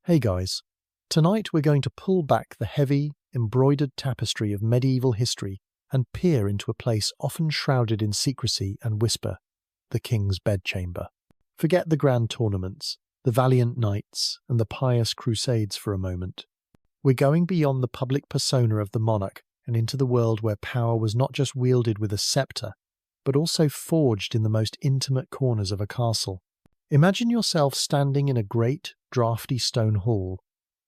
Hey guys, tonight we're going to pull back the heavy, embroidered tapestry of medieval history and peer into a place often shrouded in secrecy and whisper, the king's bedchamber. Forget the grand tournaments, the valiant knights, and the pious crusades for a moment. We're going beyond the public persona of the monarch and into the world where power was not just wielded with a scepter, but also forged in the most intimate corners of a castle. Imagine yourself standing in a great, draughty stone hall,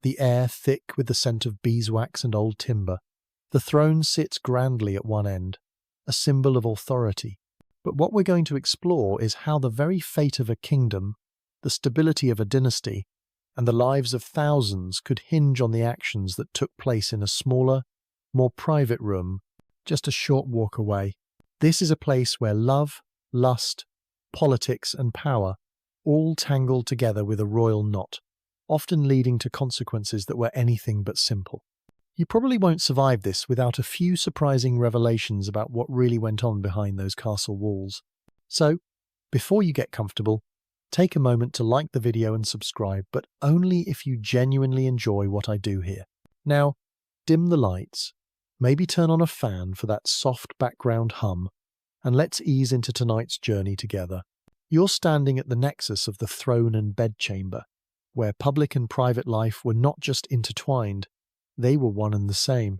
the air thick with the scent of beeswax and old timber. The throne sits grandly at one end, a symbol of authority. But what we're going to explore is how the very fate of a kingdom, the stability of a dynasty, and the lives of thousands could hinge on the actions that took place in a smaller, more private room, just a short walk away. This is a place where love, lust, politics, and power all tangled together with a royal knot, often leading to consequences that were anything but simple. You probably won't survive this without a few surprising revelations about what really went on behind those castle walls. So, before you get comfortable, take a moment to like the video and subscribe, but only if you genuinely enjoy what I do here. Now, dim the lights, maybe turn on a fan for that soft background hum, and let's ease into tonight's journey together. You're standing at the nexus of the throne and bedchamber, where public and private life were not just intertwined, they were one and the same.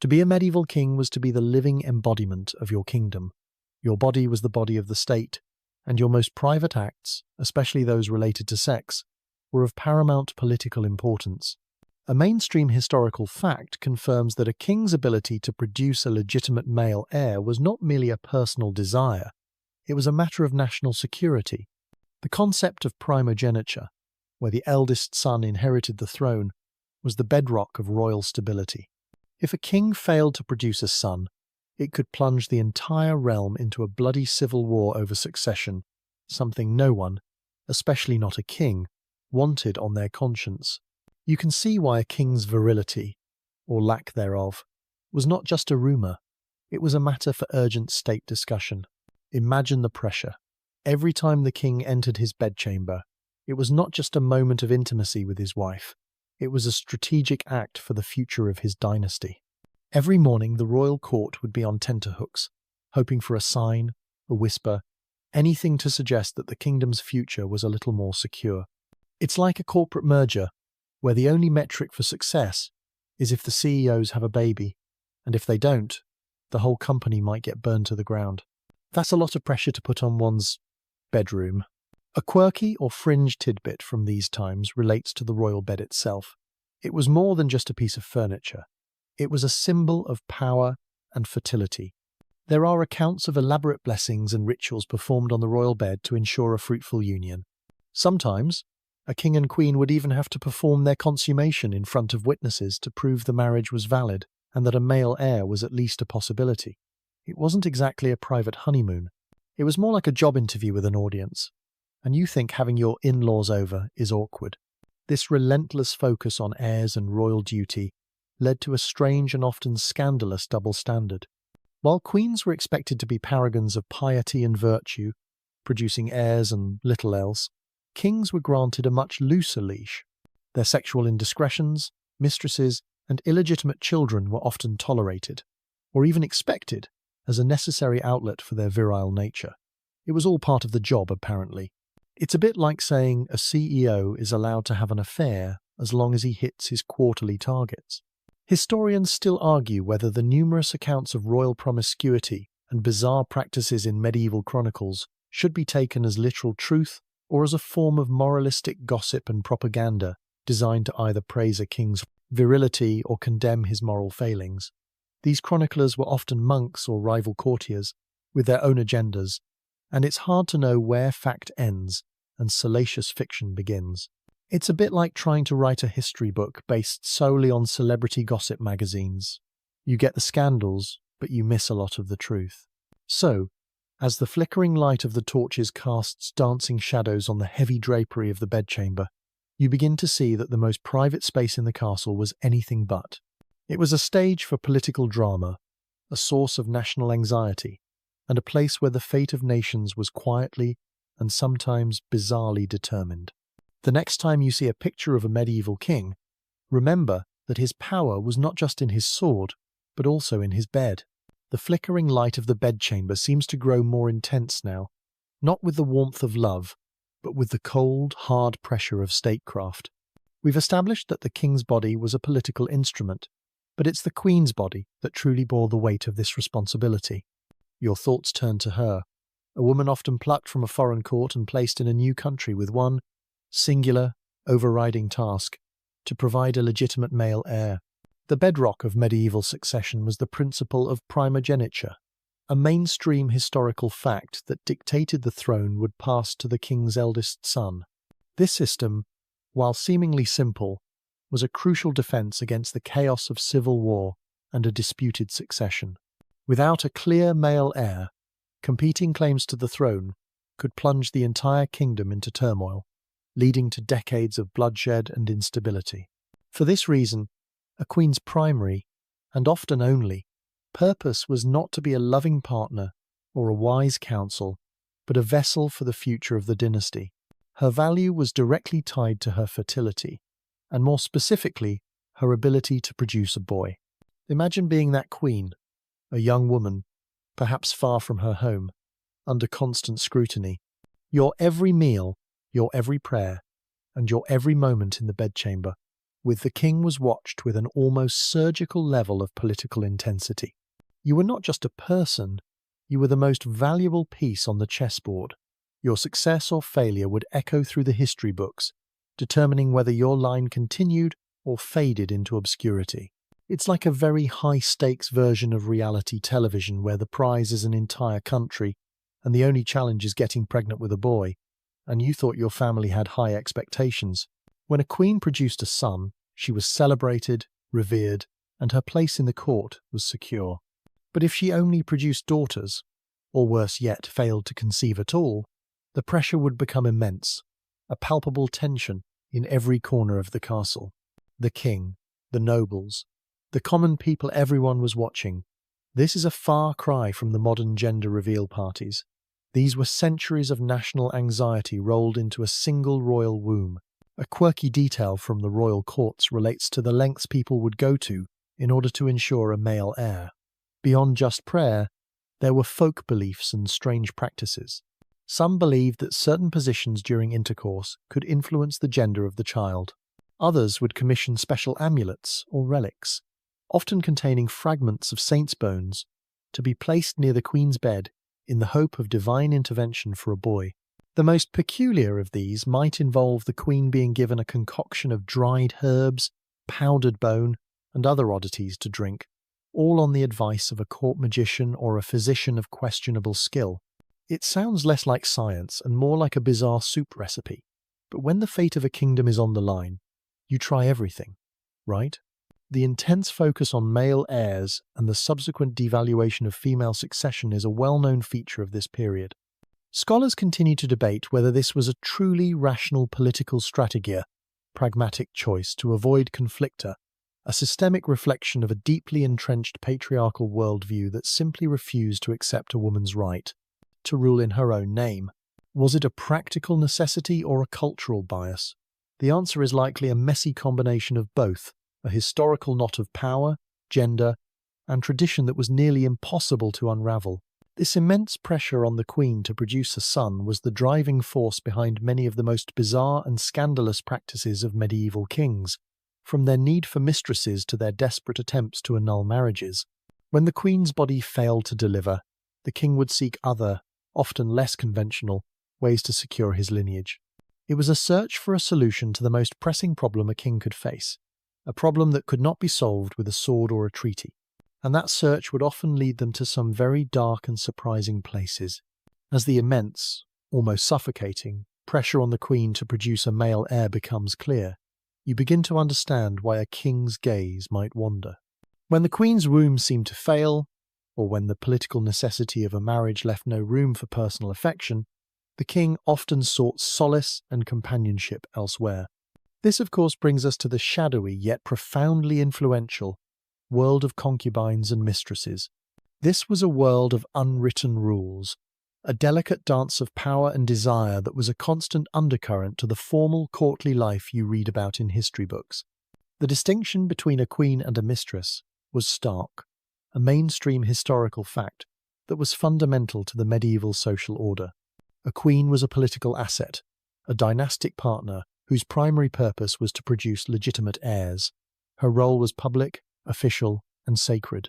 To be a medieval king was to be the living embodiment of your kingdom. Your body was the body of the state, and your most private acts, especially those related to sex, were of paramount political importance. A mainstream historical fact confirms that a king's ability to produce a legitimate male heir was not merely a personal desire. It was a matter of national security. The concept of primogeniture, where the eldest son inherited the throne, was the bedrock of royal stability. If a king failed to produce a son, it could plunge the entire realm into a bloody civil war over succession, something no one, especially not a king, wanted on their conscience. You can see why a king's virility, or lack thereof, was not just a rumour. It was a matter for urgent state discussion. Imagine the pressure. Every time the king entered his bedchamber, it was not just a moment of intimacy with his wife. It was a strategic act for the future of his dynasty. Every morning the royal court would be on tenterhooks, hoping for a sign, a whisper, anything to suggest that the kingdom's future was a little more secure. It's like a corporate merger, where the only metric for success is if the CEOs have a baby, and if they don't, the whole company might get burned to the ground. That's a lot of pressure to put on one's bedroom. A quirky or fringe tidbit from these times relates to the royal bed itself. It was more than just a piece of furniture. It was a symbol of power and fertility. There are accounts of elaborate blessings and rituals performed on the royal bed to ensure a fruitful union. Sometimes, a king and queen would even have to perform their consummation in front of witnesses to prove the marriage was valid and that a male heir was at least a possibility. It wasn't exactly a private honeymoon. It was more like a job interview with an audience. And you think having your in-laws over is awkward. This relentless focus on heirs and royal duty led to a strange and often scandalous double standard. While queens were expected to be paragons of piety and virtue, producing heirs and little else, kings were granted a much looser leash. Their sexual indiscretions, mistresses, and illegitimate children were often tolerated, or even expected, as a necessary outlet for their virile nature. It was all part of the job, apparently. It's a bit like saying a CEO is allowed to have an affair as long as he hits his quarterly targets. Historians still argue whether the numerous accounts of royal promiscuity and bizarre practices in medieval chronicles should be taken as literal truth or as a form of moralistic gossip and propaganda designed to either praise a king's virility or condemn his moral failings. These chroniclers were often monks or rival courtiers with their own agendas, and it's hard to know where fact ends and salacious fiction begins. It's a bit like trying to write a history book based solely on celebrity gossip magazines. You get the scandals, but you miss a lot of the truth. So, as the flickering light of the torches casts dancing shadows on the heavy drapery of the bedchamber, you begin to see that the most private space in the castle was anything but. It was a stage for political drama, a source of national anxiety, and a place where the fate of nations was quietly and sometimes bizarrely determined. The next time you see a picture of a medieval king, remember that his power was not just in his sword, but also in his bed. The flickering light of the bedchamber seems to grow more intense now, not with the warmth of love, but with the cold, hard pressure of statecraft. We've established that the king's body was a political instrument, but it's the queen's body that truly bore the weight of this responsibility. Your thoughts turn to her, a woman often plucked from a foreign court and placed in a new country with one singular, overriding task: to provide a legitimate male heir. The bedrock of medieval succession was the principle of primogeniture, a mainstream historical fact that dictated the throne would pass to the king's eldest son. This system, while seemingly simple, was a crucial defense against the chaos of civil war and a disputed succession. Without a clear male heir, competing claims to the throne could plunge the entire kingdom into turmoil, leading to decades of bloodshed and instability. For this reason, a queen's primary, and often only, purpose was not to be a loving partner or a wise counsel, but a vessel for the future of the dynasty. Her value was directly tied to her fertility, and more specifically, her ability to produce a boy. Imagine being that queen, a young woman, perhaps far from her home, under constant scrutiny. Your every meal, your every prayer, and your every moment in the bedchamber with the king was watched with an almost surgical level of political intensity. You were not just a person, you were the most valuable piece on the chessboard. Your success or failure would echo through the history books, determining whether your line continued or faded into obscurity. It's like a very high-stakes version of reality television where the prize is an entire country and the only challenge is getting pregnant with a boy, and you thought your family had high expectations. When a queen produced a son, she was celebrated, revered, and her place in the court was secure. But if she only produced daughters, or worse yet, failed to conceive at all, the pressure would become immense, a palpable tension in every corner of the castle. The king, the nobles, the common people everyone was watching. This is a far cry from the modern gender reveal parties. These were centuries of national anxiety rolled into a single royal womb. A quirky detail from the royal courts relates to the lengths people would go to in order to ensure a male heir. Beyond just prayer, there were folk beliefs and strange practices. Some believed that certain positions during intercourse could influence the gender of the child. Others would commission special amulets or relics, often containing fragments of saints' bones, to be placed near the queen's bed in the hope of divine intervention for a boy. The most peculiar of these might involve the queen being given a concoction of dried herbs, powdered bone, and other oddities to drink, all on the advice of a court magician or a physician of questionable skill. It sounds less like science and more like a bizarre soup recipe, but when the fate of a kingdom is on the line, you try everything, right? The intense focus on male heirs and the subsequent devaluation of female succession is a well-known feature of this period. Scholars continue to debate whether this was a truly rational political strategy, pragmatic choice to avoid conflicta, a systemic reflection of a deeply entrenched patriarchal worldview that simply refused to accept a woman's right to rule in her own name. Was it a practical necessity or a cultural bias? The answer is likely a messy combination of both, a historical knot of power, gender, and tradition that was nearly impossible to unravel. This immense pressure on the queen to produce a son was the driving force behind many of the most bizarre and scandalous practices of medieval kings, from their need for mistresses to their desperate attempts to annul marriages. When the queen's body failed to deliver, the king would seek other, often less conventional, ways to secure his lineage. It was a search for a solution to the most pressing problem a king could face, a problem that could not be solved with a sword or a treaty. And that search would often lead them to some very dark and surprising places. As the immense, almost suffocating, pressure on the queen to produce a male heir becomes clear, you begin to understand why a king's gaze might wander. When the queen's womb seemed to fail, or when the political necessity of a marriage left no room for personal affection, the king often sought solace and companionship elsewhere. This, of course, brings us to the shadowy yet profoundly influential world of concubines and mistresses. This was a world of unwritten rules, a delicate dance of power and desire that was a constant undercurrent to the formal courtly life you read about in history books. The distinction between a queen and a mistress was stark, a mainstream historical fact that was fundamental to the medieval social order. A queen was a political asset, a dynastic partner whose primary purpose was to produce legitimate heirs. Her role was public, official, and sacred,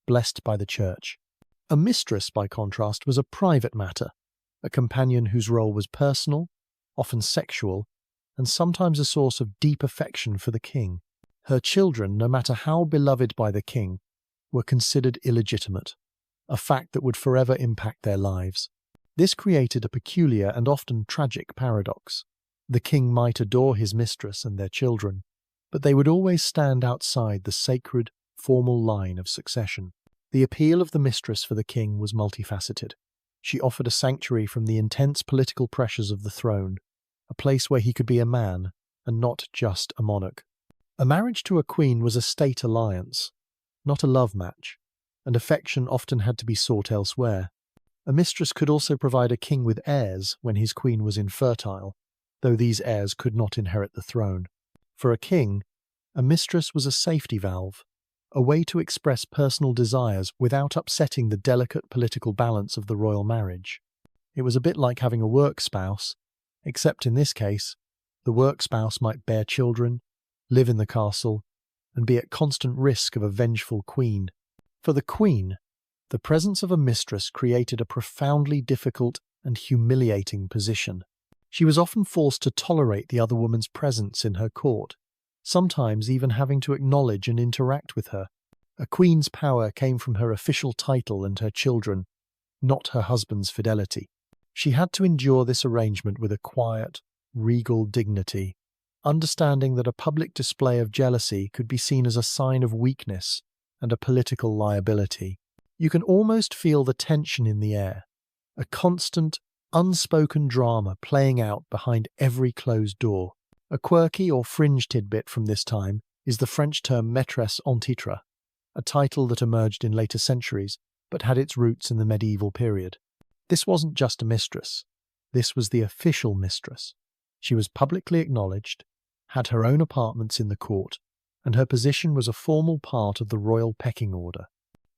blessed by the church. A mistress, by contrast, was a private matter, a companion whose role was personal, often sexual, and sometimes a source of deep affection for the king. Her children, no matter how beloved by the king, were considered illegitimate, a fact that would forever impact their lives. This created a peculiar and often tragic paradox. The king might adore his mistress and their children, but they would always stand outside the sacred, formal line of succession. The appeal of the mistress for the king was multifaceted. She offered a sanctuary from the intense political pressures of the throne, a place where he could be a man and not just a monarch. A marriage to a queen was a state alliance, not a love match, and affection often had to be sought elsewhere. A mistress could also provide a king with heirs when his queen was infertile, though these heirs could not inherit the throne. For a king, a mistress was a safety valve, a way to express personal desires without upsetting the delicate political balance of the royal marriage. It was a bit like having a work spouse, except in this case, the work spouse might bear children, live in the castle, and be at constant risk of a vengeful queen. For the queen, the presence of a mistress created a profoundly difficult and humiliating position. She was often forced to tolerate the other woman's presence in her court, sometimes even having to acknowledge and interact with her. A queen's power came from her official title and her children, not her husband's fidelity. She had to endure this arrangement with a quiet, regal dignity, understanding that a public display of jealousy could be seen as a sign of weakness and a political liability. You can almost feel the tension in the air, a constant, unspoken drama playing out behind every closed door. A quirky or fringe tidbit from this time is the French term maîtresse en titre, a title that emerged in later centuries but had its roots in the medieval period. This wasn't just a mistress. This was the official mistress. She was publicly acknowledged, had her own apartments in the court, and her position was a formal part of the royal pecking order.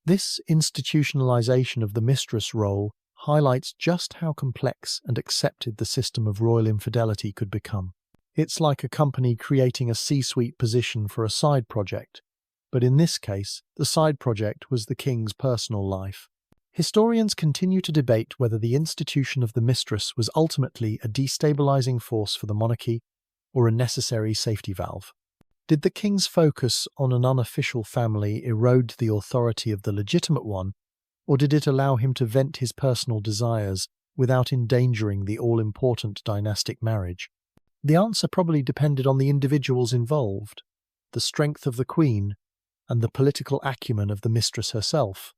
This institutionalization of the mistress role highlights just how complex and accepted the system of royal infidelity could become. It's like a company creating a C-suite position for a side project, but in this case, the side project was the king's personal life. Historians continue to debate whether the institution of the mistress was ultimately a destabilizing force for the monarchy or a necessary safety valve. Did the king's focus on an unofficial family erode the authority of the legitimate one, or did it allow him to vent his personal desires without endangering the all-important dynastic marriage? The answer probably depended on the individuals involved, the strength of the queen, and the political acumen of the mistress herself,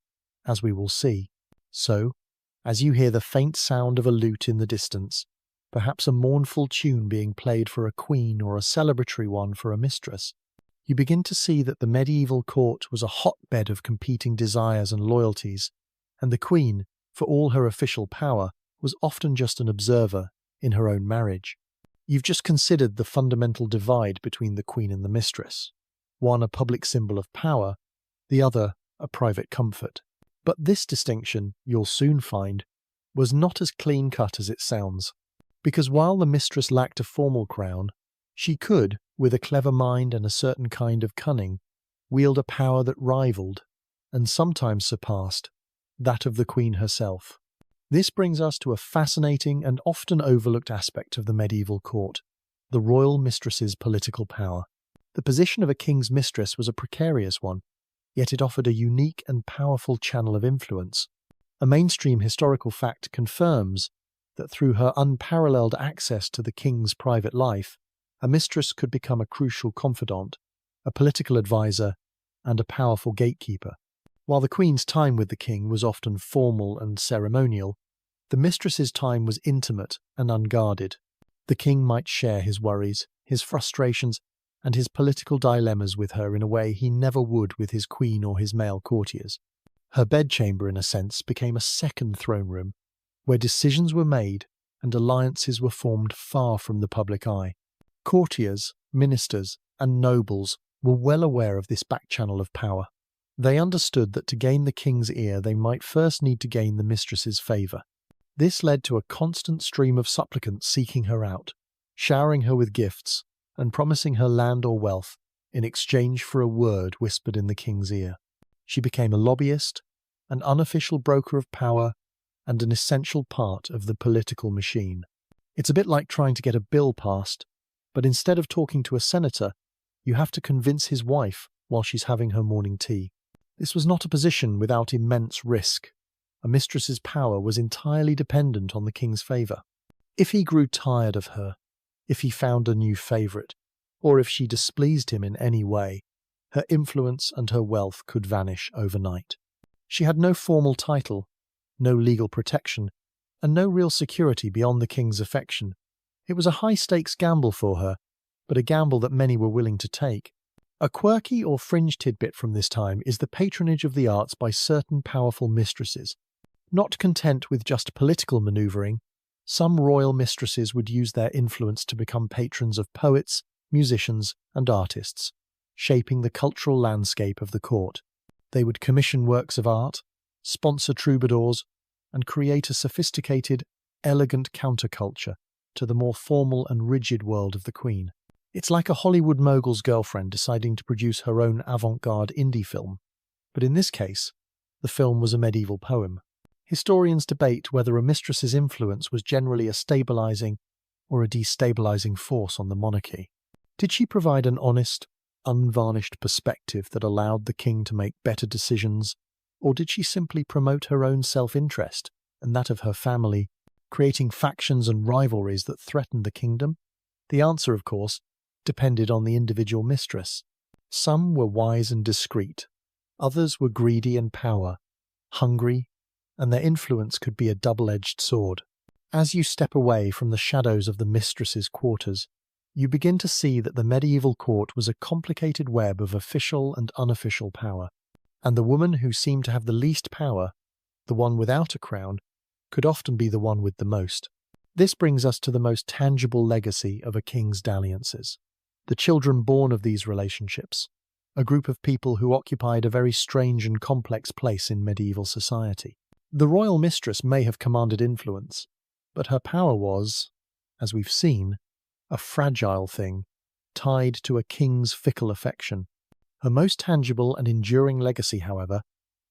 as we will see. So, as you hear the faint sound of a lute in the distance, perhaps a mournful tune being played for a queen or a celebratory one for a mistress, you begin to see that the medieval court was a hotbed of competing desires and loyalties, and the queen, for all her official power, was often just an observer in her own marriage. You've just considered the fundamental divide between the queen and the mistress, one a public symbol of power, the other a private comfort. But this distinction, you'll soon find, was not as clean-cut as it sounds, because while the mistress lacked a formal crown, she could, with a clever mind and a certain kind of cunning, wield a power that rivaled, and sometimes surpassed, that of the queen herself. This brings us to a fascinating and often overlooked aspect of the medieval court, the royal mistress's political power. The position of a king's mistress was a precarious one, yet it offered a unique and powerful channel of influence. A mainstream historical fact confirms that through her unparalleled access to the king's private life, a mistress could become a crucial confidant, a political advisor, and a powerful gatekeeper. While the queen's time with the king was often formal and ceremonial, the mistress's time was intimate and unguarded. The king might share his worries, his frustrations, and his political dilemmas with her in a way he never would with his queen or his male courtiers. Her bedchamber, in a sense, became a second throne room, where decisions were made and alliances were formed far from the public eye. Courtiers, ministers, and nobles were well aware of this back channel of power. They understood that to gain the king's ear they might first need to gain the mistress's favour. This led to a constant stream of supplicants seeking her out, showering her with gifts, and promising her land or wealth in exchange for a word whispered in the king's ear. She became a lobbyist, an unofficial broker of power, and an essential part of the political machine. It's a bit like trying to get a bill passed, but instead of talking to a senator, you have to convince his wife while she's having her morning tea. This was not a position without immense risk. A mistress's power was entirely dependent on the king's favour. If he grew tired of her, if he found a new favourite, or if she displeased him in any way, her influence and her wealth could vanish overnight. She had no formal title, no legal protection, and no real security beyond the king's affection. It was a high-stakes gamble for her, but a gamble that many were willing to take. A quirky or fringe tidbit from this time is the patronage of the arts by certain powerful mistresses. Not content with just political manoeuvring, some royal mistresses would use their influence to become patrons of poets, musicians, and artists, shaping the cultural landscape of the court. They would commission works of art, sponsor troubadours, and create a sophisticated, elegant counterculture to the more formal and rigid world of the Queen. It's like a Hollywood mogul's girlfriend deciding to produce her own avant-garde indie film, but in this case, the film was a medieval poem. Historians debate whether a mistress's influence was generally a stabilizing or a destabilizing force on the monarchy. Did she provide an honest, unvarnished perspective that allowed the king to make better decisions, or did she simply promote her own self-interest and that of her family, creating factions and rivalries that threatened the kingdom? The answer, of course, depended on the individual mistress. Some were wise and discreet, others were greedy and power, hungry, and their influence could be a double-edged sword. As you step away from the shadows of the mistress's quarters, you begin to see that the medieval court was a complicated web of official and unofficial power, and the woman who seemed to have the least power, the one without a crown, could often be the one with the most. This brings us to the most tangible legacy of a king's dalliances. The children born of these relationships, a group of people who occupied a very strange and complex place in medieval society. The royal mistress may have commanded influence, but her power was, as we've seen, a fragile thing, tied to a king's fickle affection. Her most tangible and enduring legacy, however,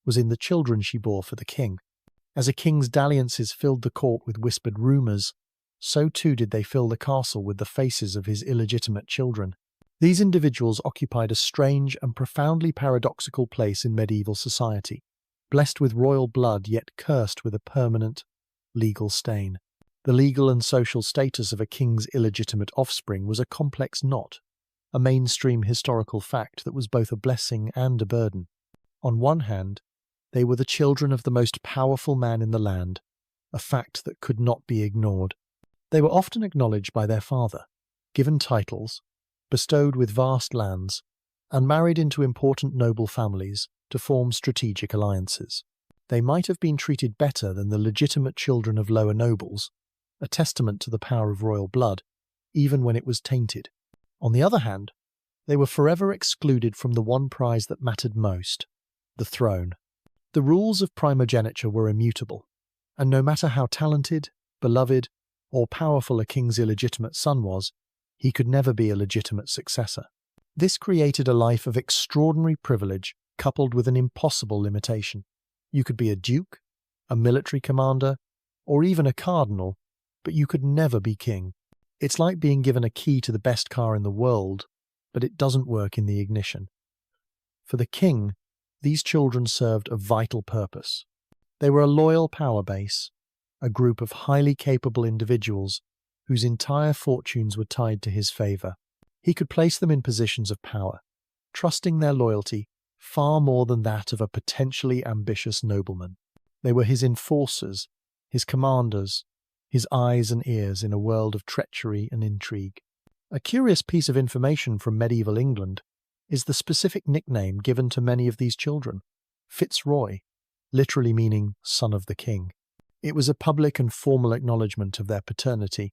was in the children she bore for the king. As a king's dalliances filled the court with whispered rumours, so too did they fill the castle with the faces of his illegitimate children. These individuals occupied a strange and profoundly paradoxical place in medieval society, blessed with royal blood yet cursed with a permanent, legal stain. The legal and social status of a king's illegitimate offspring was a complex knot, a mainstream historical fact that was both a blessing and a burden. On one hand, they were the children of the most powerful man in the land, a fact that could not be ignored. They were often acknowledged by their father, given titles, bestowed with vast lands, and married into important noble families to form strategic alliances. They might have been treated better than the legitimate children of lower nobles, a testament to the power of royal blood, even when it was tainted. On the other hand, they were forever excluded from the one prize that mattered most, the throne. The rules of primogeniture were immutable, and no matter how talented, beloved, or powerful a king's illegitimate son was, he could never be a legitimate successor. This created a life of extraordinary privilege coupled with an impossible limitation. You could be a duke, a military commander, or even a cardinal, but you could never be king. It's like being given a key to the best car in the world, but it doesn't work in the ignition. For the king, these children served a vital purpose. They were a loyal power base, a group of highly capable individuals whose entire fortunes were tied to his favour. He could place them in positions of power, trusting their loyalty far more than that of a potentially ambitious nobleman. They were his enforcers, his commanders, his eyes and ears in a world of treachery and intrigue. A curious piece of information from medieval England is the specific nickname given to many of these children, Fitzroy, literally meaning son of the king. It was a public and formal acknowledgement of their paternity,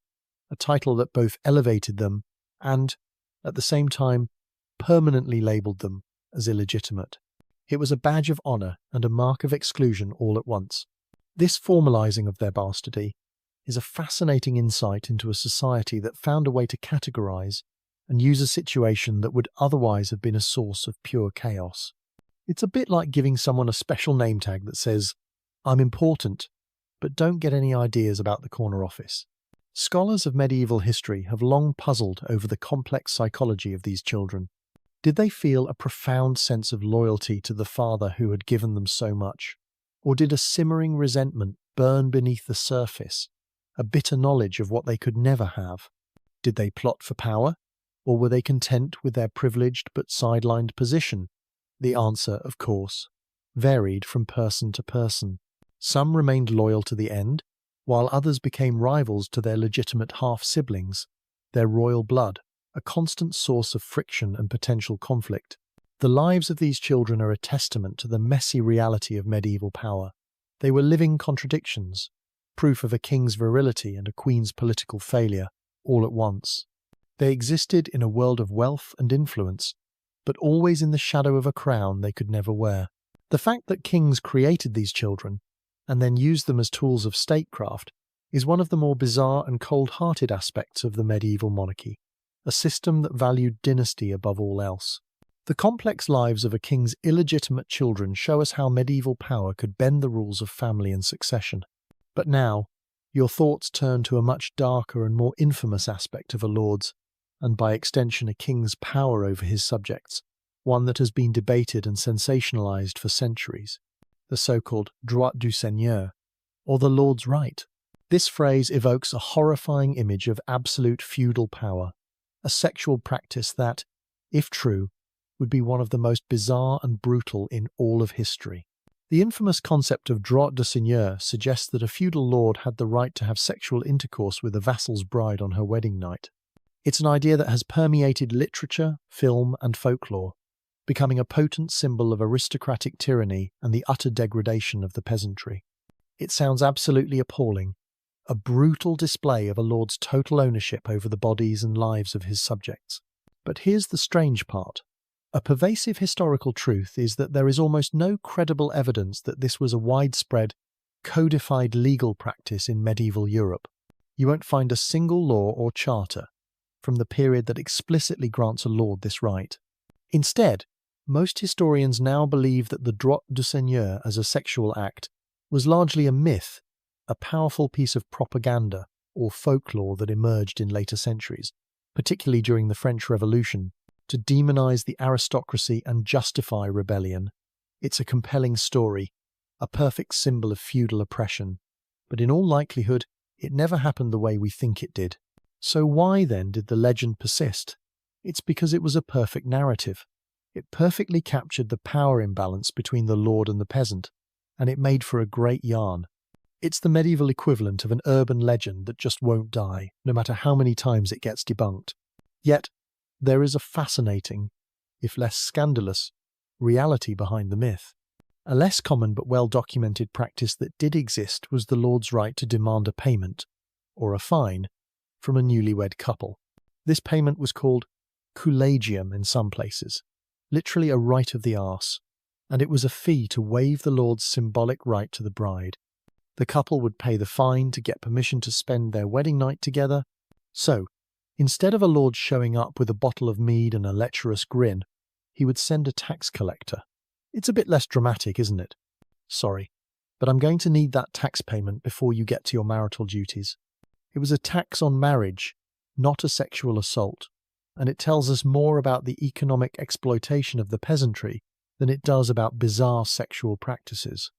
a title that both elevated them and, at the same time, permanently labelled them as illegitimate. It was a badge of honour and a mark of exclusion all at once. This formalising of their bastardy is a fascinating insight into a society that found a way to categorise and use a situation that would otherwise have been a source of pure chaos. It's a bit like giving someone a special name tag that says, "I'm important, but don't get any ideas about the corner office." Scholars of medieval history have long puzzled over the complex psychology of these children. Did they feel a profound sense of loyalty to the father who had given them so much? Or did a simmering resentment burn beneath the surface, a bitter knowledge of what they could never have? Did they plot for power? Or were they content with their privileged but sidelined position? The answer, of course, varied from person to person. Some remained loyal to the end, while others became rivals to their legitimate half-siblings, their royal blood, a constant source of friction and potential conflict. The lives of these children are a testament to the messy reality of medieval power. They were living contradictions, proof of a king's virility and a queen's political failure, all at once. They existed in a world of wealth and influence, but always in the shadow of a crown they could never wear. The fact that kings created these children, and then used them as tools of statecraft, is one of the more bizarre and cold-hearted aspects of the medieval monarchy, a system that valued dynasty above all else. The complex lives of a king's illegitimate children show us how medieval power could bend the rules of family and succession. But now, your thoughts turn to a much darker and more infamous aspect of a lord's, and by extension a king's power over his subjects, one that has been debated and sensationalized for centuries, the so-called droit du seigneur, or the lord's right. This phrase evokes a horrifying image of absolute feudal power, a sexual practice that, if true, would be one of the most bizarre and brutal in all of history. The infamous concept of droit du seigneur suggests that a feudal lord had the right to have sexual intercourse with a vassal's bride on her wedding night. It's an idea that has permeated literature, film, and folklore, becoming a potent symbol of aristocratic tyranny and the utter degradation of the peasantry. It sounds absolutely appalling, a brutal display of a lord's total ownership over the bodies and lives of his subjects. But here's the strange part. A pervasive historical truth is that there is almost no credible evidence that this was a widespread, codified legal practice in medieval Europe. You won't find a single law or charter from the period that explicitly grants a lord this right. Instead, most historians now believe that the droit du seigneur as a sexual act was largely a myth, a powerful piece of propaganda or folklore that emerged in later centuries, particularly during the French Revolution, to demonize the aristocracy and justify rebellion. It's a compelling story, a perfect symbol of feudal oppression, but in all likelihood, it never happened the way we think it did. So why then did the legend persist? It's because it was a perfect narrative. It perfectly captured the power imbalance between the lord and the peasant, and it made for a great yarn. It's the medieval equivalent of an urban legend that just won't die, no matter how many times it gets debunked. Yet, there is a fascinating, if less scandalous, reality behind the myth. A less common but well-documented practice that did exist was the lord's right to demand a payment, or a fine, from a newlywed couple. This payment was called coulegium in some places, literally a right of the arse, and it was a fee to waive the lord's symbolic right to the bride. The couple would pay the fine to get permission to spend their wedding night together. So, instead of a lord showing up with a bottle of mead and a lecherous grin, he would send a tax collector. It's a bit less dramatic, isn't it? Sorry, but I'm going to need that tax payment before you get to your marital duties. It was a tax on marriage, not a sexual assault, and it tells us more about the economic exploitation of the peasantry than it does about bizarre sexual practices.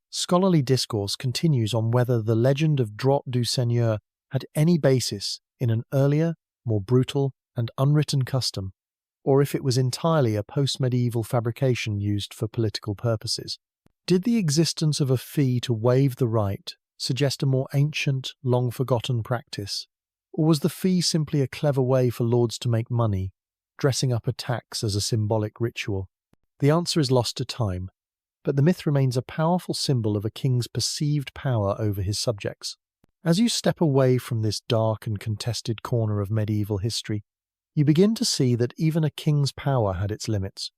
Scholarly discourse continues on whether the legend of droit du seigneur had any basis in an earlier, more brutal and unwritten custom, or if it was entirely a post-medieval fabrication used for political purposes. Did the existence of a fee to waive the right suggest a more ancient, long-forgotten practice, or was the fee simply a clever way for lords to make money, dressing up a tax as a symbolic ritual? The answer is lost to time, but the myth remains a powerful symbol of a king's perceived power over his subjects. As you step away from this dark and contested corner of medieval history, you begin to see that even a king's power had its limits,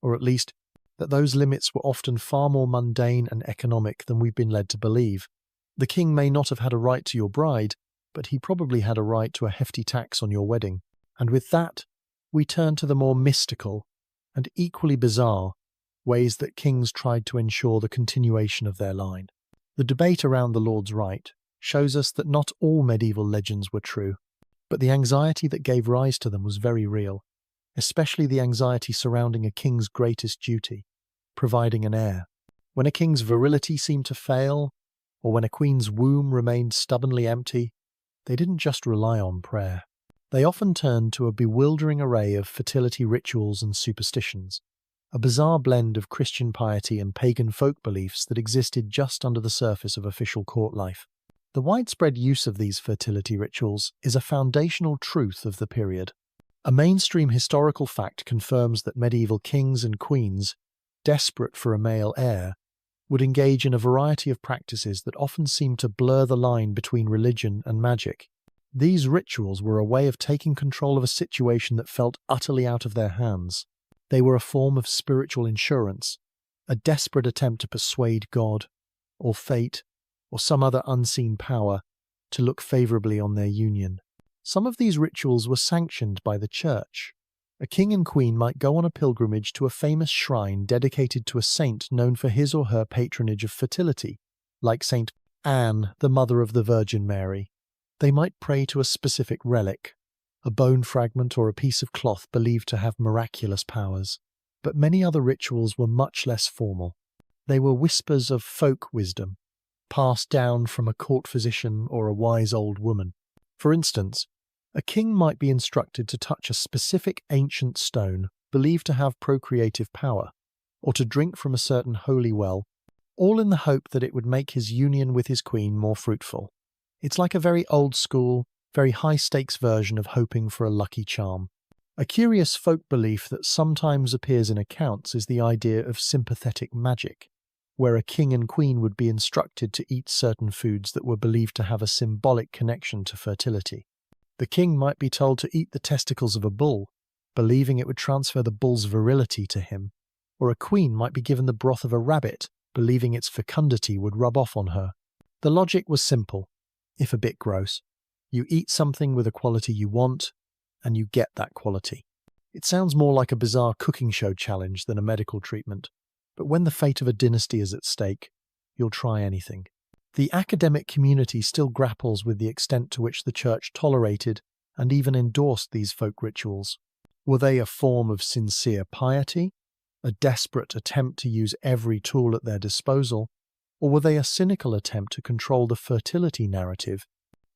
or at least that those limits were often far more mundane and economic than we've been led to believe. The king may not have had a right to your bride, but he probably had a right to a hefty tax on your wedding. And with that, we turn to the more mystical and equally bizarre ways that kings tried to ensure the continuation of their line. The debate around the Lord's right shows us that not all medieval legends were true, but the anxiety that gave rise to them was very real, especially the anxiety surrounding a king's greatest duty, providing an heir. When a king's virility seemed to fail, or when a queen's womb remained stubbornly empty, they didn't just rely on prayer. They often turned to a bewildering array of fertility rituals and superstitions, a bizarre blend of Christian piety and pagan folk beliefs that existed just under the surface of official court life. The widespread use of these fertility rituals is a foundational truth of the period. A mainstream historical fact confirms that medieval kings and queens, desperate for a male heir, would engage in a variety of practices that often seemed to blur the line between religion and magic. These rituals were a way of taking control of a situation that felt utterly out of their hands. They were a form of spiritual insurance, a desperate attempt to persuade God, or fate, or some other unseen power to look favourably on their union. Some of these rituals were sanctioned by the church. A king and queen might go on a pilgrimage to a famous shrine dedicated to a saint known for his or her patronage of fertility, like Saint Anne, the mother of the Virgin Mary. They might pray to a specific relic, a bone fragment or a piece of cloth believed to have miraculous powers. But many other rituals were much less formal. They were whispers of folk wisdom, passed down from a court physician or a wise old woman. For instance, a king might be instructed to touch a specific ancient stone believed to have procreative power, or to drink from a certain holy well, all in the hope that it would make his union with his queen more fruitful. It's like a very old-school, very high-stakes version of hoping for a lucky charm. A curious folk belief that sometimes appears in accounts is the idea of sympathetic magic, where a king and queen would be instructed to eat certain foods that were believed to have a symbolic connection to fertility. The king might be told to eat the testicles of a bull, believing it would transfer the bull's virility to him, or a queen might be given the broth of a rabbit, believing its fecundity would rub off on her. The logic was simple, if a bit gross. You eat something with a quality you want, and you get that quality. It sounds more like a bizarre cooking show challenge than a medical treatment, but when the fate of a dynasty is at stake, you'll try anything. The academic community still grapples with the extent to which the church tolerated and even endorsed these folk rituals. Were they a form of sincere piety, a desperate attempt to use every tool at their disposal, or were they a cynical attempt to control the fertility narrative,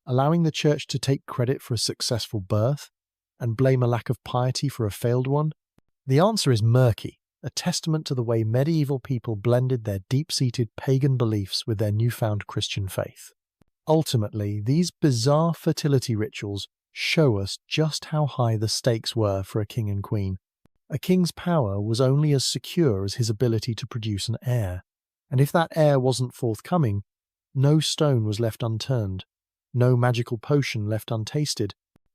allowing the church to take credit for a successful birth and blame a lack of piety for a failed one? The answer is murky, a testament to the way medieval people blended their deep-seated pagan beliefs with their newfound Christian faith. Ultimately, these bizarre fertility rituals show us just how high the stakes were for a king and queen. A king's power was only as secure as his ability to produce an heir, and if that heir wasn't forthcoming, no stone was left unturned, no magical potion left untasted,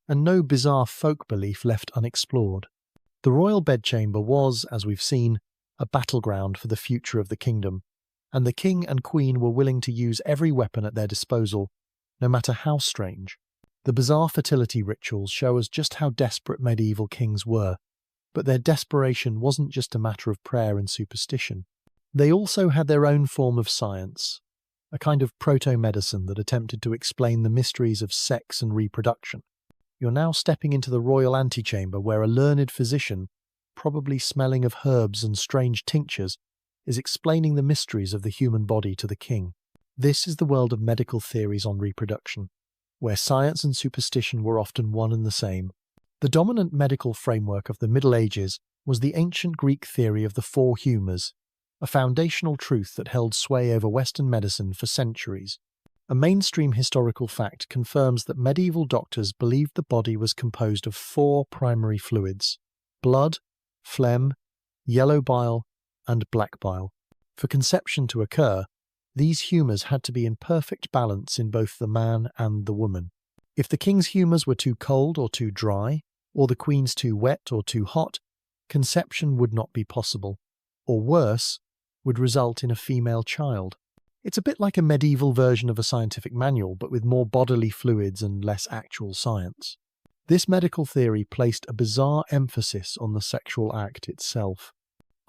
and no bizarre folk belief left unexplored. The royal bedchamber was, as we've seen, a battleground for the future of the kingdom, and the king and queen were willing to use every weapon at their disposal, no matter how strange. The bizarre fertility rituals show us just how desperate medieval kings were, but their desperation wasn't just a matter of prayer and superstition. They also had their own form of science, a kind of proto-medicine that attempted to explain the mysteries of sex and reproduction. You're now stepping into the royal antechamber where a learned physician, probably smelling of herbs and strange tinctures, is explaining the mysteries of the human body to the king. This is the world of medical theories on reproduction, where science and superstition were often one and the same. The dominant medical framework of the Middle Ages was the ancient Greek theory of the four humours, a foundational truth that held sway over Western medicine for centuries. A mainstream historical fact confirms that medieval doctors believed the body was composed of four primary fluids: blood, phlegm, yellow bile, and black bile. For conception to occur, these humours had to be in perfect balance in both the man and the woman. If the king's humours were too cold or too dry, or the queen's too wet or too hot, conception would not be possible, or worse, would result in a female child. It's a bit like a medieval version of a scientific manual, but with more bodily fluids and less actual science. This medical theory placed a bizarre emphasis on the sexual act itself.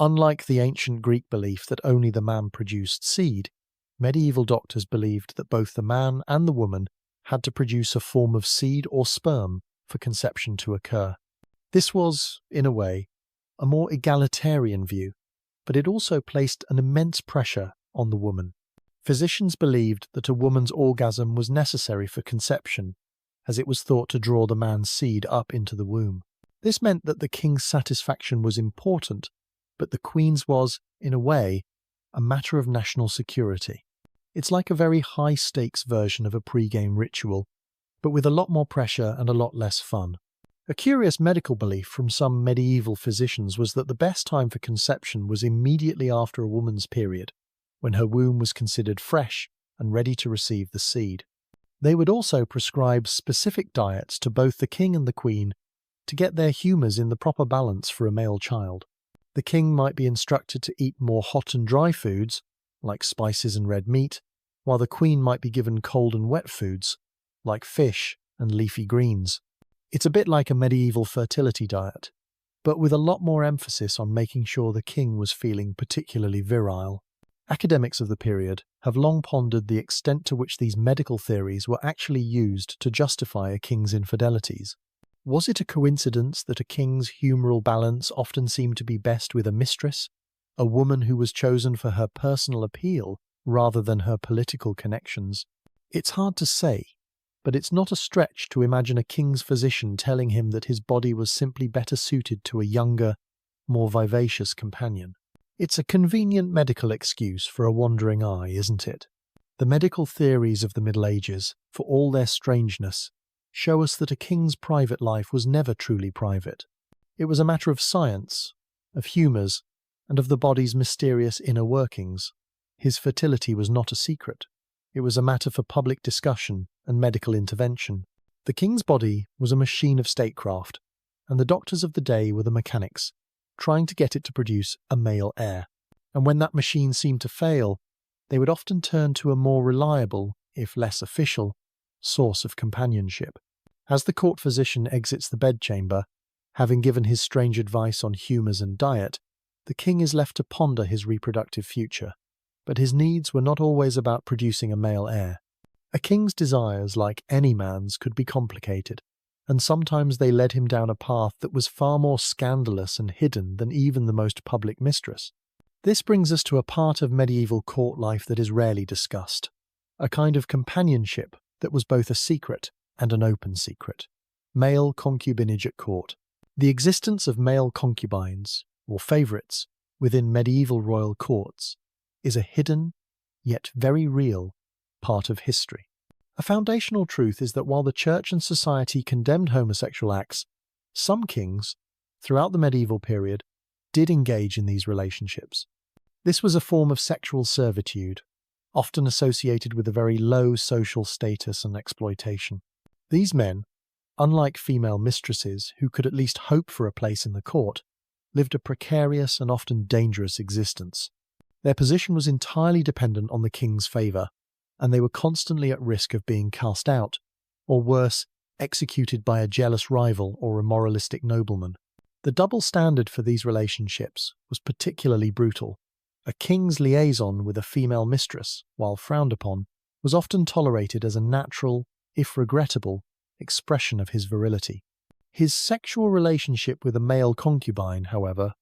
Unlike the ancient Greek belief that only the man produced seed, medieval doctors believed that both the man and the woman had to produce a form of seed or sperm for conception to occur. This was, in a way, a more egalitarian view, but it also placed an immense pressure on the woman. Physicians believed that a woman's orgasm was necessary for conception, as it was thought to draw the man's seed up into the womb. This meant that the king's satisfaction was important, but the queen's was, in a way, a matter of national security. It's like a very high-stakes version of a pre-game ritual, but with a lot more pressure and a lot less fun. A curious medical belief from some medieval physicians was that the best time for conception was immediately after a woman's period, when her womb was considered fresh and ready to receive the seed. They would also prescribe specific diets to both the king and the queen to get their humours in the proper balance for a male child. The king might be instructed to eat more hot and dry foods, like spices and red meat, while the queen might be given cold and wet foods, like fish and leafy greens. It's a bit like a medieval fertility diet, but with a lot more emphasis on making sure the king was feeling particularly virile. Academics of the period have long pondered the extent to which these medical theories were actually used to justify a king's infidelities. Was it a coincidence that a king's humoral balance often seemed to be best with a mistress, a woman who was chosen for her personal appeal rather than her political connections? It's hard to say, but it's not a stretch to imagine a king's physician telling him that his body was simply better suited to a younger, more vivacious companion. It's a convenient medical excuse for a wandering eye, isn't it? The medical theories of the Middle Ages, for all their strangeness, show us that a king's private life was never truly private. It was a matter of science, of humours, and of the body's mysterious inner workings. His fertility was not a secret. It was a matter for public discussion and medical intervention. The king's body was a machine of statecraft, and the doctors of the day were the mechanics, trying to get it to produce a male heir. And when that machine seemed to fail, they would often turn to a more reliable, if less official, source of companionship. As the court physician exits the bedchamber, having given his strange advice on humours and diet, the king is left to ponder his reproductive future. But his needs were not always about producing a male heir. A king's desires, like any man's, could be complicated, and sometimes they led him down a path that was far more scandalous and hidden than even the most public mistress. This brings us to a part of medieval court life that is rarely discussed, a kind of companionship that was both a secret and an open secret: male concubinage at court. The existence of male concubines, or favourites, within medieval royal courts is a hidden, yet very real, part of history. A foundational truth is that while the church and society condemned homosexual acts, some kings, throughout the medieval period, did engage in these relationships. This was a form of sexual servitude, often associated with a very low social status and exploitation. These men, unlike female mistresses who could at least hope for a place in the court, lived a precarious and often dangerous existence. Their position was entirely dependent on the king's favour, and they were constantly at risk of being cast out, or worse, executed by a jealous rival or a moralistic nobleman. The double standard for these relationships was particularly brutal. A king's liaison with a female mistress, while frowned upon, was often tolerated as a natural, if regrettable, expression of his virility. His sexual relationship with a male concubine, however,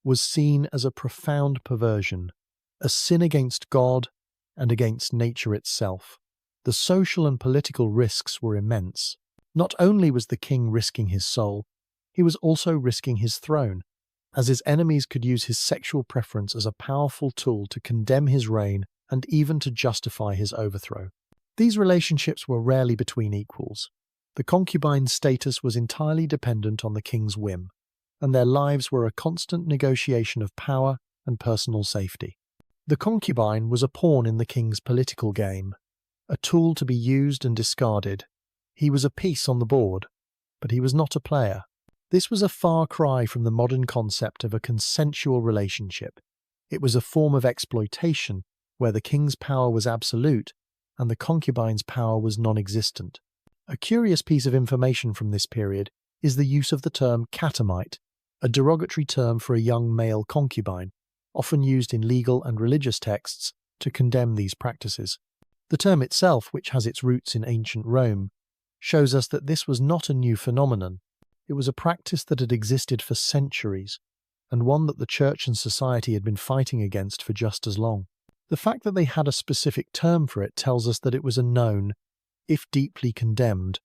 was seen as a profound perversion, a sin against God and against nature itself. The social and political risks were immense. Not only was the king risking his soul, he was also risking his throne, as his enemies could use his sexual preference as a powerful tool to condemn his reign and even to justify his overthrow. These relationships were rarely between equals. The concubine's status was entirely dependent on the king's whim, and their lives were a constant negotiation of power and personal safety. The concubine was a pawn in the king's political game, a tool to be used and discarded. He was a piece on the board, but he was not a player. This was a far cry from the modern concept of a consensual relationship. It was a form of exploitation where the king's power was absolute and the concubine's power was non-existent. A curious piece of information from this period is the use of the term catamite, a derogatory term for a young male concubine, often used in legal and religious texts to condemn these practices. The term itself, which has its roots in ancient Rome, shows us that this was not a new phenomenon. It was a practice that had existed for centuries, and one that the church and society had been fighting against for just as long. The fact that they had a specific term for it tells us that it was a known, if deeply condemned,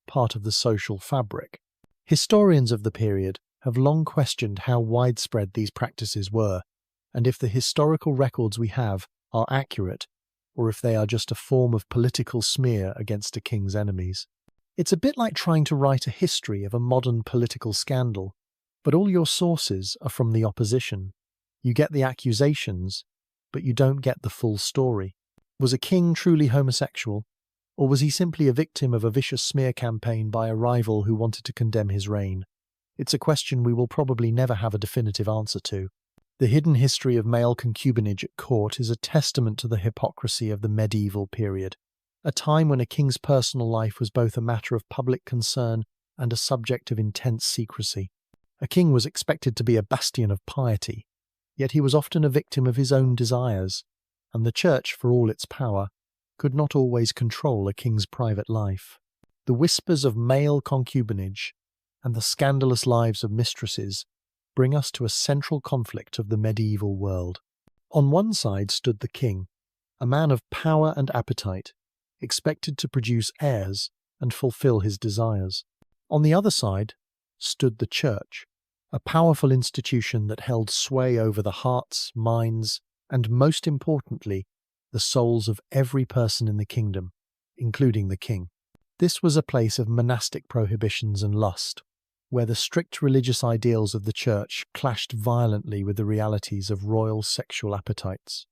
part of the social fabric. Historians of the period have long questioned how widespread these practices were, and if the historical records we have are accurate, or if they are just a form of political smear against a king's enemies. It's a bit like trying to write a history of a modern political scandal, but all your sources are from the opposition. You get the accusations, but you don't get the full story. Was a king truly homosexual, or was he simply a victim of a vicious smear campaign by a rival who wanted to condemn his reign? It's a question we will probably never have a definitive answer to. The hidden history of male concubinage at court is a testament to the hypocrisy of the medieval period, a time when a king's personal life was both a matter of public concern and a subject of intense secrecy. A king was expected to be a bastion of piety, yet he was often a victim of his own desires, and the church, for all its power, could not always control a king's private life. The whispers of male concubinage and the scandalous lives of mistresses bring us to a central conflict of the medieval world. On one side stood the king, a man of power and appetite, expected to produce heirs and fulfill his desires. On the other side stood the church, a powerful institution that held sway over the hearts, minds, and most importantly, the souls of every person in the kingdom, including the king. This was a place of monastic prohibitions and lust, where the strict religious ideals of the church clashed violently with the realities of royal sexual appetites.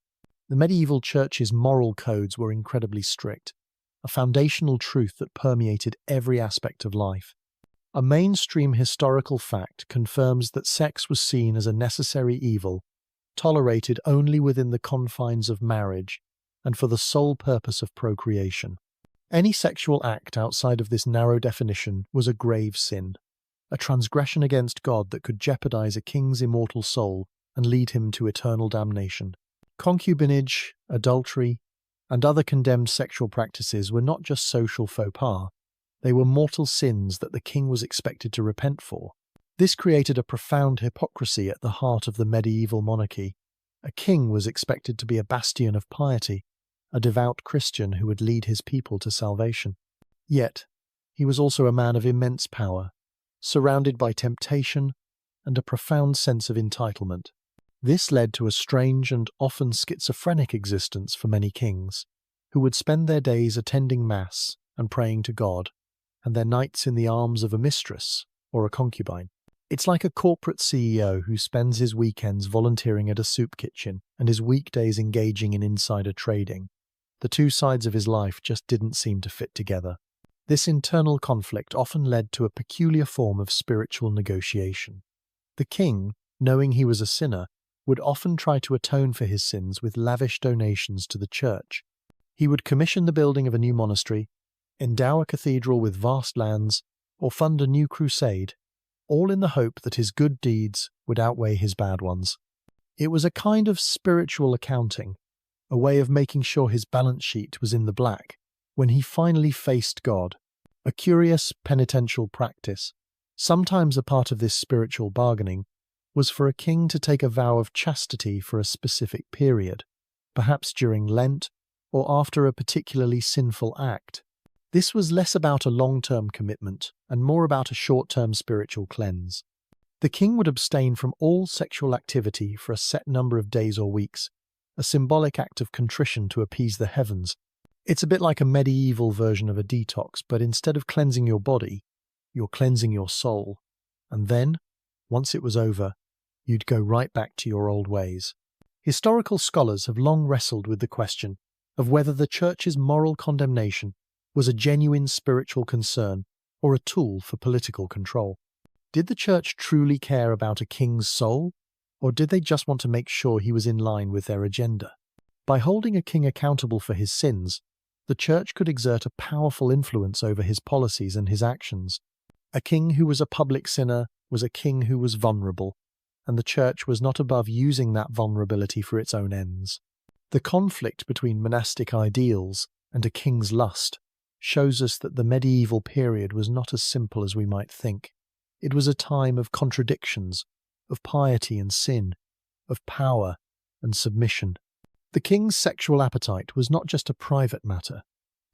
The medieval church's moral codes were incredibly strict, a foundational truth that permeated every aspect of life. A mainstream historical fact confirms that sex was seen as a necessary evil, tolerated only within the confines of marriage and for the sole purpose of procreation. Any sexual act outside of this narrow definition was a grave sin, a transgression against God that could jeopardize a king's immortal soul and lead him to eternal damnation. Concubinage, adultery, and other condemned sexual practices were not just social faux pas, they were mortal sins that the king was expected to repent for. This created a profound hypocrisy at the heart of the medieval monarchy. A king was expected to be a bastion of piety, a devout Christian who would lead his people to salvation. Yet, he was also a man of immense power, surrounded by temptation and a profound sense of entitlement. This led to a strange and often schizophrenic existence for many kings, who would spend their days attending Mass and praying to God, and their nights in the arms of a mistress or a concubine. It's like a corporate CEO who spends his weekends volunteering at a soup kitchen and his weekdays engaging in insider trading. The two sides of his life just didn't seem to fit together. This internal conflict often led to a peculiar form of spiritual negotiation. The king, knowing he was a sinner, would often try to atone for his sins with lavish donations to the church. He would commission the building of a new monastery, endow a cathedral with vast lands, or fund a new crusade, all in the hope that his good deeds would outweigh his bad ones. It was a kind of spiritual accounting, a way of making sure his balance sheet was in the black when he finally faced God, a curious penitential practice. Sometimes a part of this spiritual bargaining was for a king to take a vow of chastity for a specific period, perhaps during Lent or after a particularly sinful act. This was less about a long-term commitment and more about a short-term spiritual cleanse. The king would abstain from all sexual activity for a set number of days or weeks, a symbolic act of contrition to appease the heavens. It's a bit like a medieval version of a detox, but instead of cleansing your body, you're cleansing your soul. And then, once it was over, you'd go right back to your old ways. Historical scholars have long wrestled with the question of whether the Church's moral condemnation was a genuine spiritual concern or a tool for political control. Did the Church truly care about a king's soul, or did they just want to make sure he was in line with their agenda? By holding a king accountable for his sins, the Church could exert a powerful influence over his policies and his actions. A king who was a public sinner was a king who was vulnerable, and the Church was not above using that vulnerability for its own ends. The conflict between monastic ideals and a king's lust shows us that the medieval period was not as simple as we might think. It was a time of contradictions, of piety and sin, of power and submission. The king's sexual appetite was not just a private matter,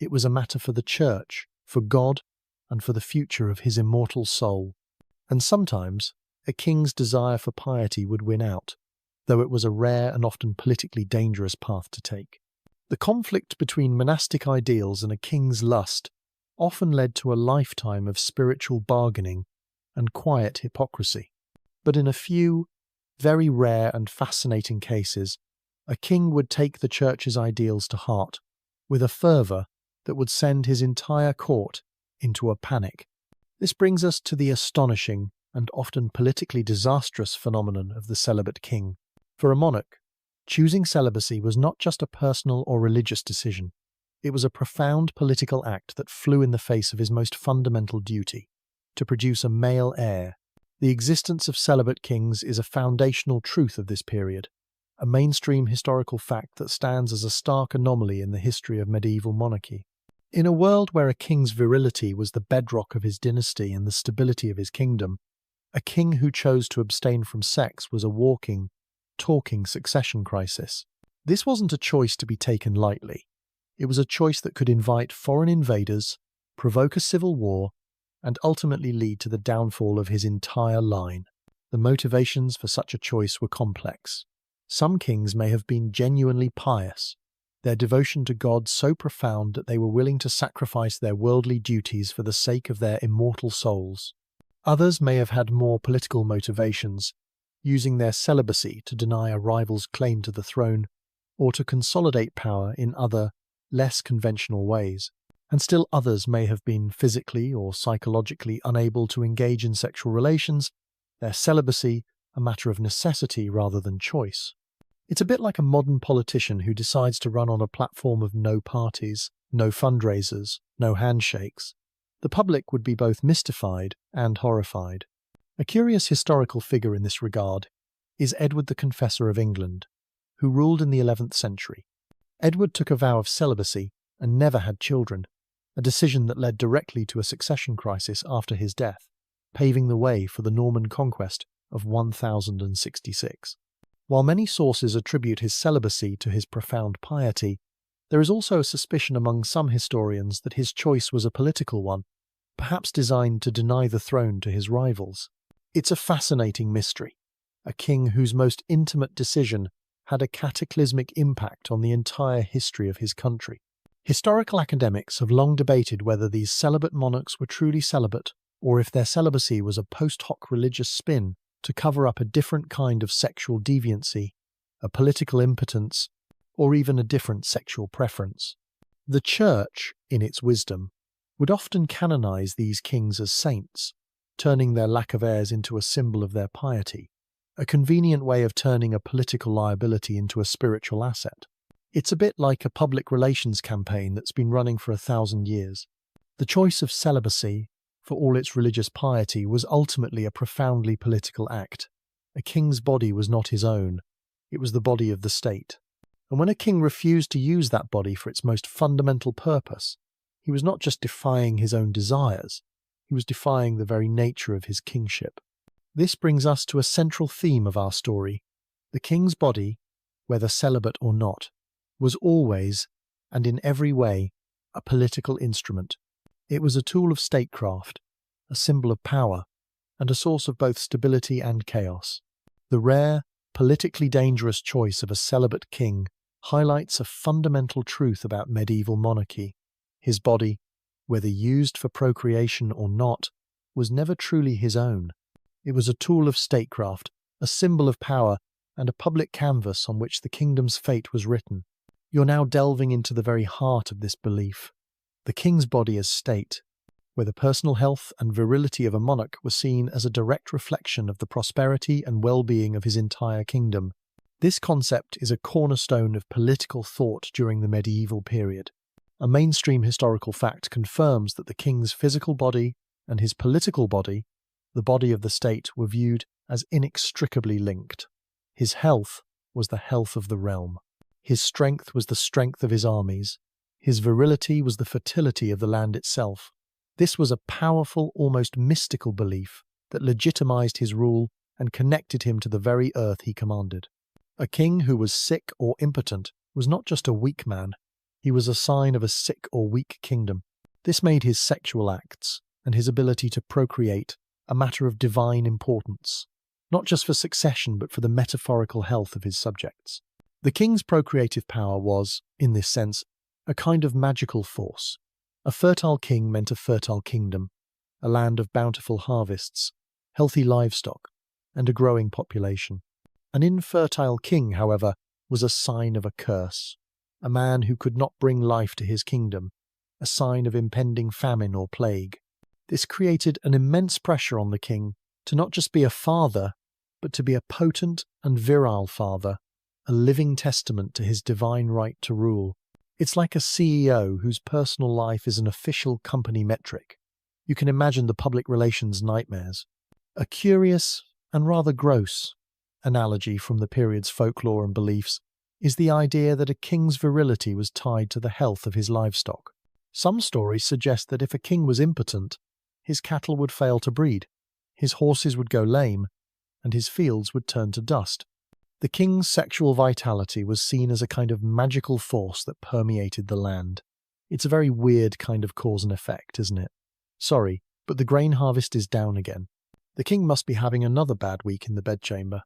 it was a matter for the Church, for God, and for the future of his immortal soul. And sometimes, a king's desire for piety would win out, though it was a rare and often politically dangerous path to take. The conflict between monastic ideals and a king's lust often led to a lifetime of spiritual bargaining and quiet hypocrisy. But in a few, very rare and fascinating cases, a king would take the Church's ideals to heart, with a fervour that would send his entire court into a panic. This brings us to the astonishing and often politically disastrous phenomenon of the celibate king. For a monarch, choosing celibacy was not just a personal or religious decision. It was a profound political act that flew in the face of his most fundamental duty, to produce a male heir. The existence of celibate kings is a foundational truth of this period, a mainstream historical fact that stands as a stark anomaly in the history of medieval monarchy. In a world where a king's virility was the bedrock of his dynasty and the stability of his kingdom, a king who chose to abstain from sex was a walking, talking succession crisis. This wasn't a choice to be taken lightly. It was a choice that could invite foreign invaders, provoke a civil war, and ultimately lead to the downfall of his entire line. The motivations for such a choice were complex. Some kings may have been genuinely pious, their devotion to God so profound that they were willing to sacrifice their worldly duties for the sake of their immortal souls. Others may have had more political motivations, using their celibacy to deny a rival's claim to the throne, or to consolidate power in other, less conventional ways. And still others may have been physically or psychologically unable to engage in sexual relations, their celibacy a matter of necessity rather than choice. It's a bit like a modern politician who decides to run on a platform of no parties, no fundraisers, no handshakes. The public would be both mystified and horrified. A curious historical figure in this regard is Edward the Confessor of England, who ruled in the 11th century. Edward took a vow of celibacy and never had children, a decision that led directly to a succession crisis after his death, paving the way for the Norman conquest of 1066. While many sources attribute his celibacy to his profound piety, there is also a suspicion among some historians that his choice was a political one, perhaps designed to deny the throne to his rivals. It's a fascinating mystery, a king whose most intimate decision had a cataclysmic impact on the entire history of his country. Historical academics have long debated whether these celibate monarchs were truly celibate, or if their celibacy was a post hoc religious spin to cover up a different kind of sexual deviancy, a political impotence, or even a different sexual preference. The Church, in its wisdom, would often canonize these kings as saints, turning their lack of heirs into a symbol of their piety, a convenient way of turning a political liability into a spiritual asset. It's a bit like a public relations campaign that's been running for 1,000 years. The choice of celibacy, for all its religious piety, was ultimately a profoundly political act. A king's body was not his own, it was the body of the state. And when a king refused to use that body for its most fundamental purpose, he was not just defying his own desires, he was defying the very nature of his kingship. This brings us to a central theme of our story. The king's body, whether celibate or not, was always, and in every way, a political instrument. It was a tool of statecraft, a symbol of power, and a source of both stability and chaos. The rare, politically dangerous choice of a celibate king highlights a fundamental truth about medieval monarchy. His body, whether used for procreation or not, was never truly his own. It was a tool of statecraft, a symbol of power, and a public canvas on which the kingdom's fate was written. You're now delving into the very heart of this belief, the king's body as state, where the personal health and virility of a monarch were seen as a direct reflection of the prosperity and well-being of his entire kingdom. This concept is a cornerstone of political thought during the medieval period. A mainstream historical fact confirms that the king's physical body and his political body, the body of the state, were viewed as inextricably linked. His health was the health of the realm. His strength was the strength of his armies. His virility was the fertility of the land itself. This was a powerful, almost mystical belief that legitimized his rule and connected him to the very earth he commanded. A king who was sick or impotent was not just a weak man, he was a sign of a sick or weak kingdom. This made his sexual acts and his ability to procreate a matter of divine importance, not just for succession but for the metaphorical health of his subjects. The king's procreative power was, in this sense, a kind of magical force. A fertile king meant a fertile kingdom, a land of bountiful harvests, healthy livestock, and a growing population. An infertile king, however, was a sign of a curse, a man who could not bring life to his kingdom, a sign of impending famine or plague. This created an immense pressure on the king to not just be a father, but to be a potent and virile father, a living testament to his divine right to rule. It's like a CEO whose personal life is an official company metric. You can imagine the public relations nightmares. A curious and rather gross analogy from the period's folklore and beliefs is the idea that a king's virility was tied to the health of his livestock. Some stories suggest that if a king was impotent, his cattle would fail to breed, his horses would go lame, and his fields would turn to dust. The king's sexual vitality was seen as a kind of magical force that permeated the land. It's a very weird kind of cause and effect, isn't it? Sorry, but the grain harvest is down again. The king must be having another bad week in the bedchamber.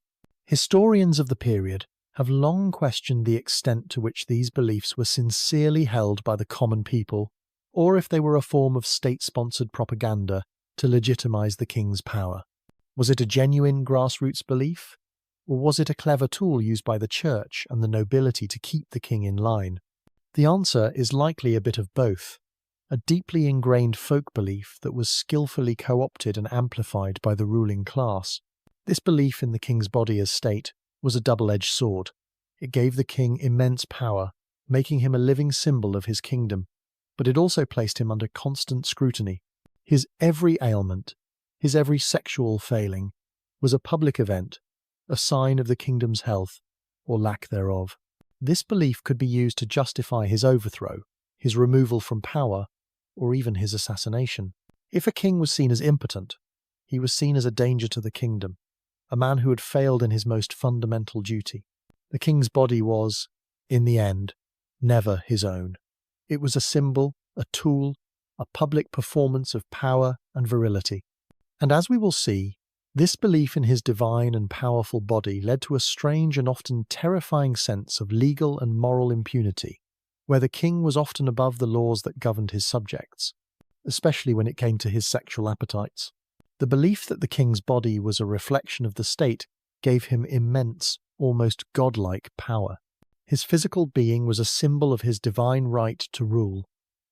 Historians of the period have long questioned the extent to which these beliefs were sincerely held by the common people, or if they were a form of state-sponsored propaganda to legitimize the king's power. Was it a genuine grassroots belief? Or was it a clever tool used by the church and the nobility to keep the king in line? The answer is likely a bit of both, a deeply ingrained folk belief that was skillfully co-opted and amplified by the ruling class. This belief in the king's body as state was a double-edged sword. It gave the king immense power, making him a living symbol of his kingdom, but it also placed him under constant scrutiny. His every ailment, his every sexual failing, was a public event, a sign of the kingdom's health, or lack thereof. This belief could be used to justify his overthrow, his removal from power, or even his assassination. If a king was seen as impotent, he was seen as a danger to the kingdom, a man who had failed in his most fundamental duty. The king's body was, in the end, never his own. It was a symbol, a tool, a public performance of power and virility. And as we will see, this belief in his divine and powerful body led to a strange and often terrifying sense of legal and moral impunity, where the king was often above the laws that governed his subjects, especially when it came to his sexual appetites. The belief that the king's body was a reflection of the state gave him immense, almost godlike power. His physical being was a symbol of his divine right to rule,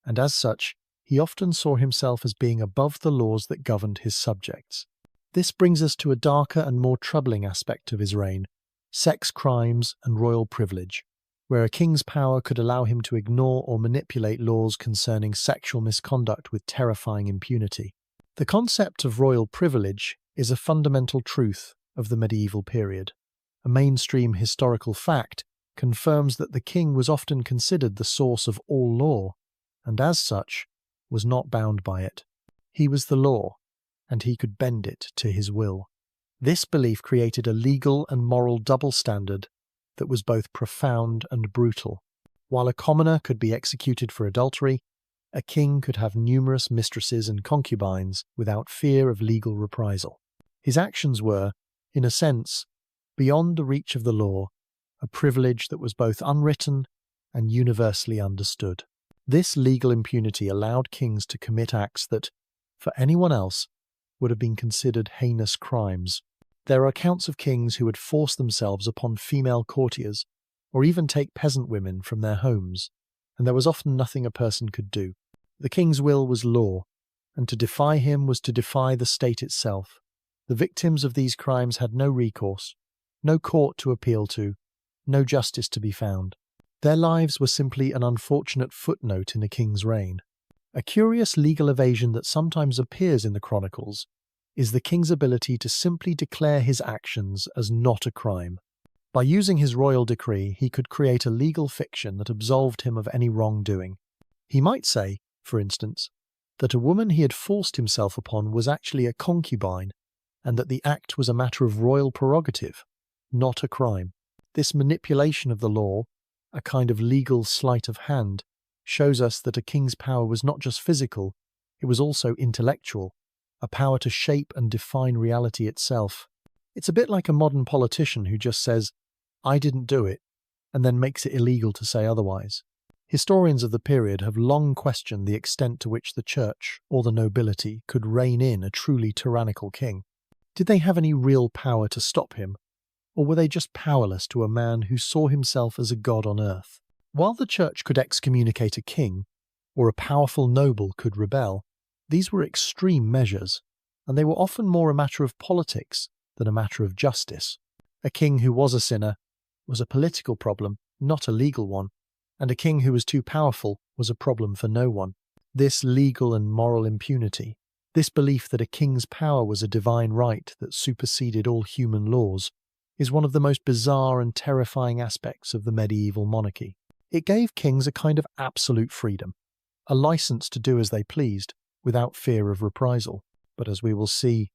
and as such, he often saw himself as being above the laws that governed his subjects. This brings us to a darker and more troubling aspect of his reign, sex crimes and royal privilege, where a king's power could allow him to ignore or manipulate laws concerning sexual misconduct with terrifying impunity. The concept of royal privilege is a fundamental truth of the medieval period. A mainstream historical fact confirms that the king was often considered the source of all law, and as such, was not bound by it. He was the law, and he could bend it to his will. This belief created a legal and moral double standard that was both profound and brutal. While a commoner could be executed for adultery, a king could have numerous mistresses and concubines without fear of legal reprisal. His actions were, in a sense, beyond the reach of the law, a privilege that was both unwritten and universally understood. This legal impunity allowed kings to commit acts that, for anyone else, would have been considered heinous crimes. There are accounts of kings who would force themselves upon female courtiers, or even take peasant women from their homes, and there was often nothing a person could do. The king's will was law, and to defy him was to defy the state itself. The victims of these crimes had no recourse, no court to appeal to, no justice to be found. Their lives were simply an unfortunate footnote in a king's reign. A curious legal evasion that sometimes appears in the chronicles is the king's ability to simply declare his actions as not a crime. By using his royal decree, he could create a legal fiction that absolved him of any wrongdoing. He might say, for instance, that a woman he had forced himself upon was actually a concubine, and that the act was a matter of royal prerogative, not a crime. This manipulation of the law, a kind of legal sleight of hand, shows us that a king's power was not just physical, it was also intellectual, a power to shape and define reality itself. It's a bit like a modern politician who just says, "I didn't do it," and then makes it illegal to say otherwise. Historians of the period have long questioned the extent to which the church, or the nobility, could rein in a truly tyrannical king. Did they have any real power to stop him, or were they just powerless to a man who saw himself as a god on earth? While the church could excommunicate a king, or a powerful noble could rebel, these were extreme measures, and they were often more a matter of politics than a matter of justice. A king who was a sinner was a political problem, not a legal one, and a king who was too powerful was a problem for no one. This legal and moral impunity, this belief that a king's power was a divine right that superseded all human laws, is one of the most bizarre and terrifying aspects of the medieval monarchy. It gave kings a kind of absolute freedom, a license to do as they pleased, without fear of reprisal. But as we will see,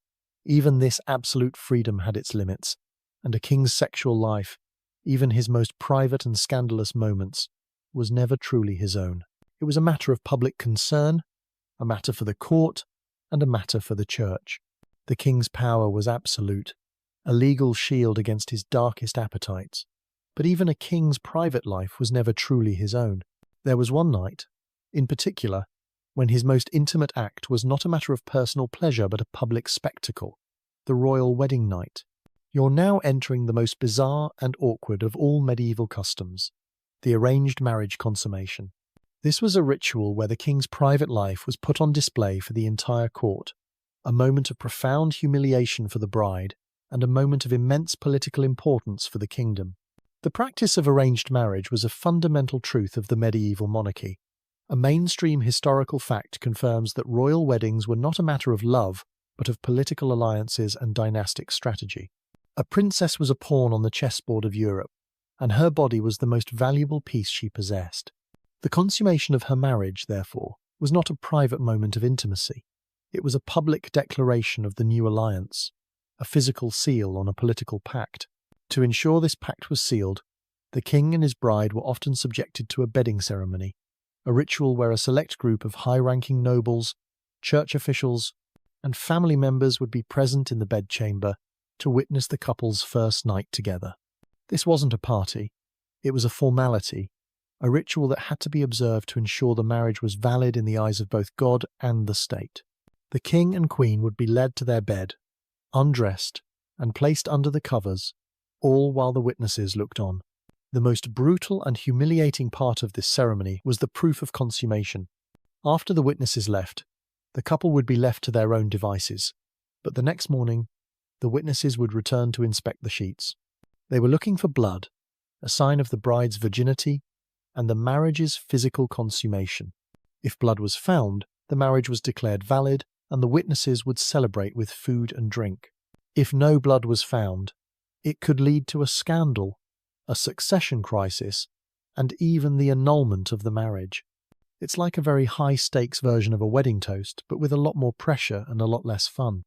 even this absolute freedom had its limits, and a king's sexual life, even his most private and scandalous moments, was never truly his own. It was a matter of public concern, a matter for the court, and a matter for the church. The king's power was absolute, a legal shield against his darkest appetites. But even a king's private life was never truly his own. There was one night, in particular, when his most intimate act was not a matter of personal pleasure but a public spectacle, the royal wedding night. You're now entering the most bizarre and awkward of all medieval customs, the arranged marriage consummation. This was a ritual where the king's private life was put on display for the entire court, a moment of profound humiliation for the bride and a moment of immense political importance for the kingdom. The practice of arranged marriage was a fundamental truth of the medieval monarchy. A mainstream historical fact confirms that royal weddings were not a matter of love, but of political alliances and dynastic strategy. A princess was a pawn on the chessboard of Europe, and her body was the most valuable piece she possessed. The consummation of her marriage, therefore, was not a private moment of intimacy. It was a public declaration of the new alliance, a physical seal on a political pact. To ensure this pact was sealed, the king and his bride were often subjected to a bedding ceremony, a ritual where a select group of high-ranking nobles, church officials, and family members would be present in the bedchamber to witness the couple's first night together. This wasn't a party, it was a formality, a ritual that had to be observed to ensure the marriage was valid in the eyes of both God and the state. The king and queen would be led to their bed, undressed, and placed under the covers, all while the witnesses looked on. The most brutal and humiliating part of this ceremony was the proof of consummation. After the witnesses left, the couple would be left to their own devices, but the next morning, the witnesses would return to inspect the sheets. They were looking for blood, a sign of the bride's virginity, and the marriage's physical consummation. If blood was found, the marriage was declared valid, and the witnesses would celebrate with food and drink. If no blood was found, it could lead to a scandal, a succession crisis, and even the annulment of the marriage. It's like a very high-stakes version of a wedding toast, but with a lot more pressure and a lot less fun.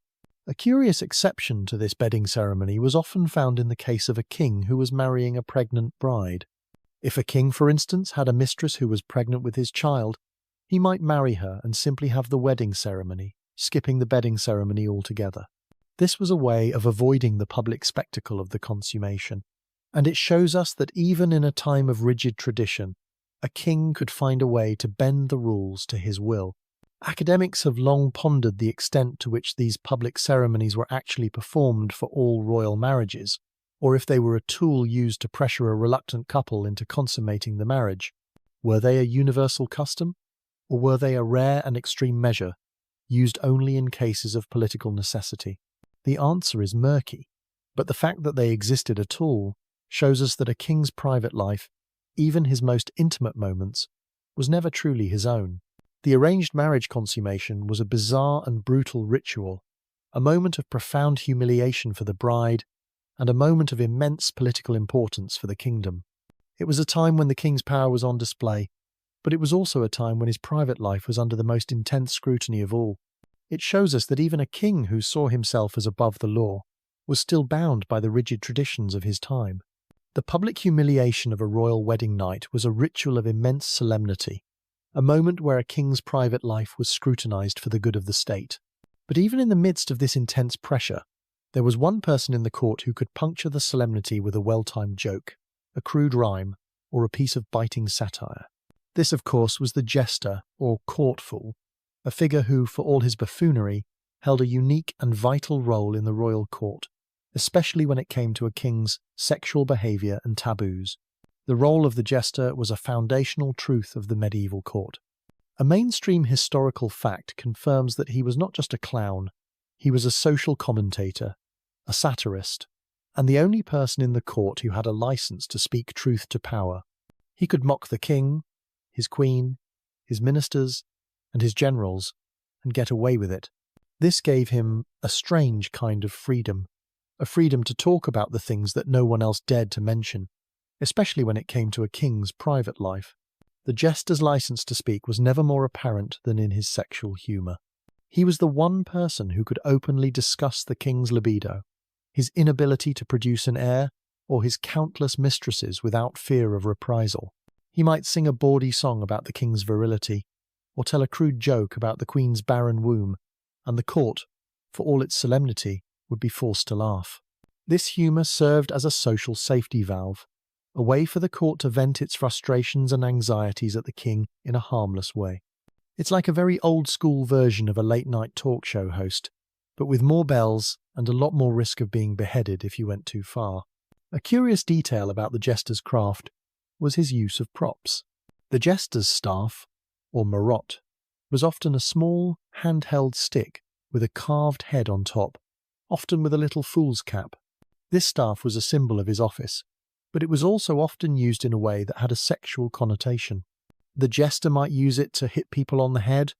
A curious exception to this bedding ceremony was often found in the case of a king who was marrying a pregnant bride. If a king, for instance, had a mistress who was pregnant with his child, he might marry her and simply have the wedding ceremony, skipping the bedding ceremony altogether. This was a way of avoiding the public spectacle of the consummation, and it shows us that even in a time of rigid tradition, a king could find a way to bend the rules to his will. Academics have long pondered the extent to which these public ceremonies were actually performed for all royal marriages, or if they were a tool used to pressure a reluctant couple into consummating the marriage. Were they a universal custom, or were they a rare and extreme measure, used only in cases of political necessity? The answer is murky, but the fact that they existed at all shows us that a king's private life, even his most intimate moments, was never truly his own. The arranged marriage consummation was a bizarre and brutal ritual, a moment of profound humiliation for the bride, and a moment of immense political importance for the kingdom. It was a time when the king's power was on display, but it was also a time when his private life was under the most intense scrutiny of all. It shows us that even a king who saw himself as above the law was still bound by the rigid traditions of his time. The public humiliation of a royal wedding night was a ritual of immense solemnity, a moment where a king's private life was scrutinized for the good of the state. But even in the midst of this intense pressure, there was one person in the court who could puncture the solemnity with a well-timed joke, a crude rhyme, or a piece of biting satire. This, of course, was the jester, or court fool, a figure who, for all his buffoonery, held a unique and vital role in the royal court, especially when it came to a king's sexual behaviour and taboos. The role of the jester was a foundational truth of the medieval court. A mainstream historical fact confirms that he was not just a clown, he was a social commentator, a satirist, and the only person in the court who had a license to speak truth to power. He could mock the king, his queen, his ministers, and his generals, and get away with it. This gave him a strange kind of freedom, a freedom to talk about the things that no one else dared to mention, especially when it came to a king's private life. The jester's license to speak was never more apparent than in his sexual humour. He was the one person who could openly discuss the king's libido, his inability to produce an heir, or his countless mistresses without fear of reprisal. He might sing a bawdy song about the king's virility, or tell a crude joke about the queen's barren womb, and the court, for all its solemnity, would be forced to laugh. This humour served as a social safety valve, a way for the court to vent its frustrations and anxieties at the king in a harmless way. It's like a very old-school version of a late-night talk show host, but with more bells and a lot more risk of being beheaded if you went too far. A curious detail about the jester's craft was his use of props. The jester's staff, or marotte, was often a small, handheld stick with a carved head on top, often with a little fool's cap. This staff was a symbol of his office, but it was also often used in a way that had a sexual connotation. The jester might use it to hit people on the head,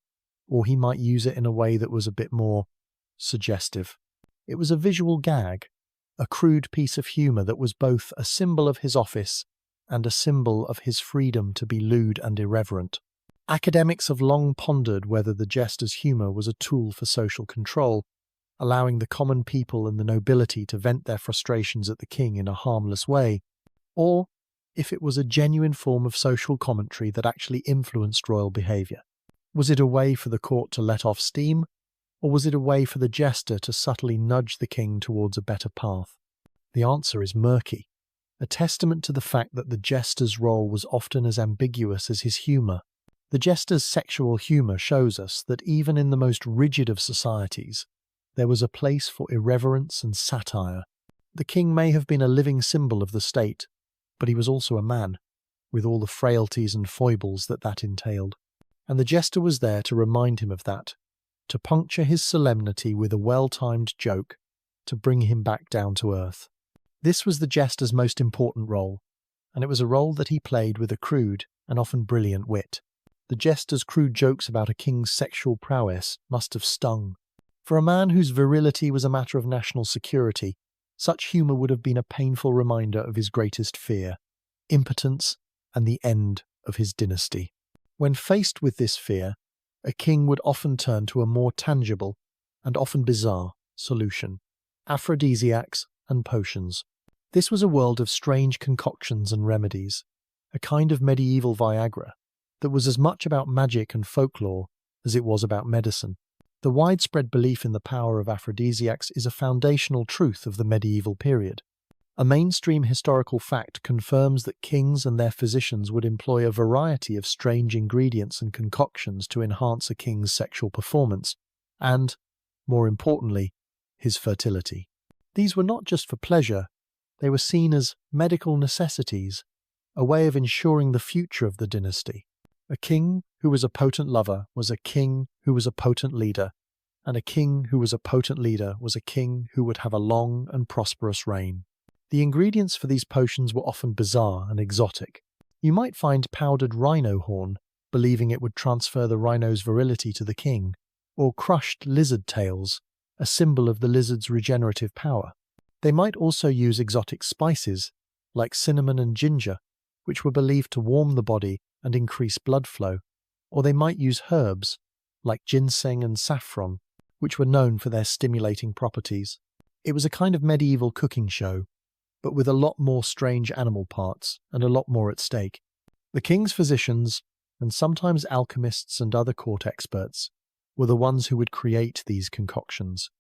or he might use it in a way that was a bit more suggestive. It was a visual gag, a crude piece of humour that was both a symbol of his office and a symbol of his freedom to be lewd and irreverent. Academics have long pondered whether the jester's humour was a tool for social control, allowing the common people and the nobility to vent their frustrations at the king in a harmless way, or if it was a genuine form of social commentary that actually influenced royal behaviour. Was it a way for the court to let off steam, or was it a way for the jester to subtly nudge the king towards a better path? The answer is murky, a testament to the fact that the jester's role was often as ambiguous as his humour. The jester's sexual humour shows us that even in the most rigid of societies, there was a place for irreverence and satire. The king may have been a living symbol of the state, but he was also a man, with all the frailties and foibles that entailed. And the jester was there to remind him of that, to puncture his solemnity with a well-timed joke, to bring him back down to earth. This was the jester's most important role, and it was a role that he played with a crude and often brilliant wit. The jester's crude jokes about a king's sexual prowess must have stung. For a man whose virility was a matter of national security, such humour would have been a painful reminder of his greatest fear, impotence and the end of his dynasty. When faced with this fear, a king would often turn to a more tangible, and often bizarre, solution: aphrodisiacs and potions. This was a world of strange concoctions and remedies, a kind of medieval Viagra that was as much about magic and folklore as it was about medicine. The widespread belief in the power of aphrodisiacs is a foundational truth of the medieval period. A mainstream historical fact confirms that kings and their physicians would employ a variety of strange ingredients and concoctions to enhance a king's sexual performance and, more importantly, his fertility. These were not just for pleasure, they were seen as medical necessities, a way of ensuring the future of the dynasty. A king who was a potent lover was a king who was a potent leader, and a king who was a potent leader was a king who would have a long and prosperous reign. The ingredients for these potions were often bizarre and exotic. You might find powdered rhino horn, believing it would transfer the rhino's virility to the king, or crushed lizard tails, a symbol of the lizard's regenerative power. They might also use exotic spices, like cinnamon and ginger, which were believed to warm the body and increase blood flow, or they might use herbs, like ginseng and saffron, which were known for their stimulating properties. It was a kind of medieval cooking show, but with a lot more strange animal parts and a lot more at stake. The king's physicians, and sometimes alchemists and other court experts, were the ones who would create these concoctions.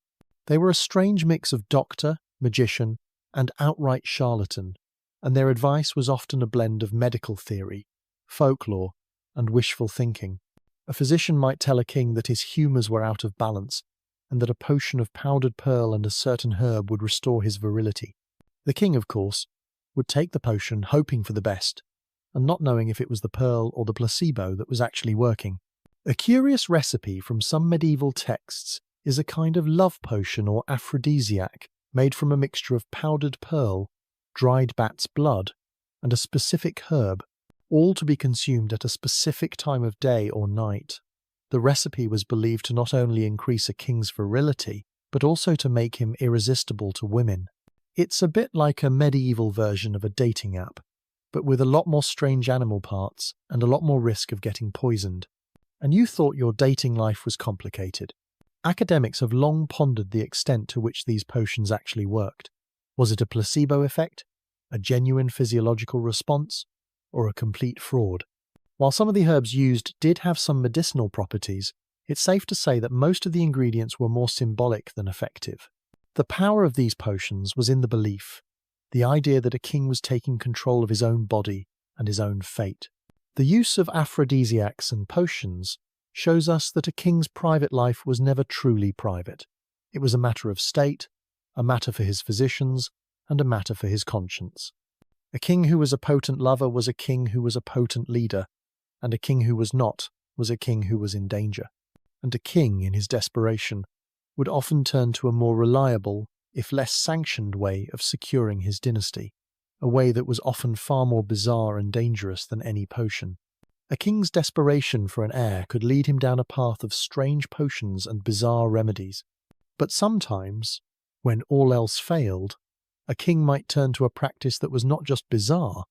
They were a strange mix of doctor, magician, and outright charlatan, and their advice was often a blend of medical theory, folklore, and wishful thinking. A physician might tell a king that his humours were out of balance, and that a potion of powdered pearl and a certain herb would restore his virility. The king, of course, would take the potion hoping for the best, and not knowing if it was the pearl or the placebo that was actually working. A curious recipe from some medieval texts is a kind of love potion or aphrodisiac made from a mixture of powdered pearl, dried bat's blood, and a specific herb, all to be consumed at a specific time of day or night. The recipe was believed to not only increase a king's virility, but also to make him irresistible to women. It's a bit like a medieval version of a dating app, but with a lot more strange animal parts and a lot more risk of getting poisoned. And you thought your dating life was complicated. Academics have long pondered the extent to which these potions actually worked. Was it a placebo effect, a genuine physiological response, or a complete fraud? While some of the herbs used did have some medicinal properties, it's safe to say that most of the ingredients were more symbolic than effective. The power of these potions was in the belief, the idea that a king was taking control of his own body and his own fate. The use of aphrodisiacs and potions shows us that a king's private life was never truly private. It was a matter of state, a matter for his physicians, and a matter for his conscience. A king who was a potent lover was a king who was a potent leader, and a king who was not was a king who was in danger. And a king, in his desperation, would often turn to a more reliable, if less sanctioned way of securing his dynasty, a way that was often far more bizarre and dangerous than any potion. A king's desperation for an heir could lead him down a path of strange potions and bizarre remedies. But sometimes, when all else failed, a king might turn to a practice that was not just bizarre,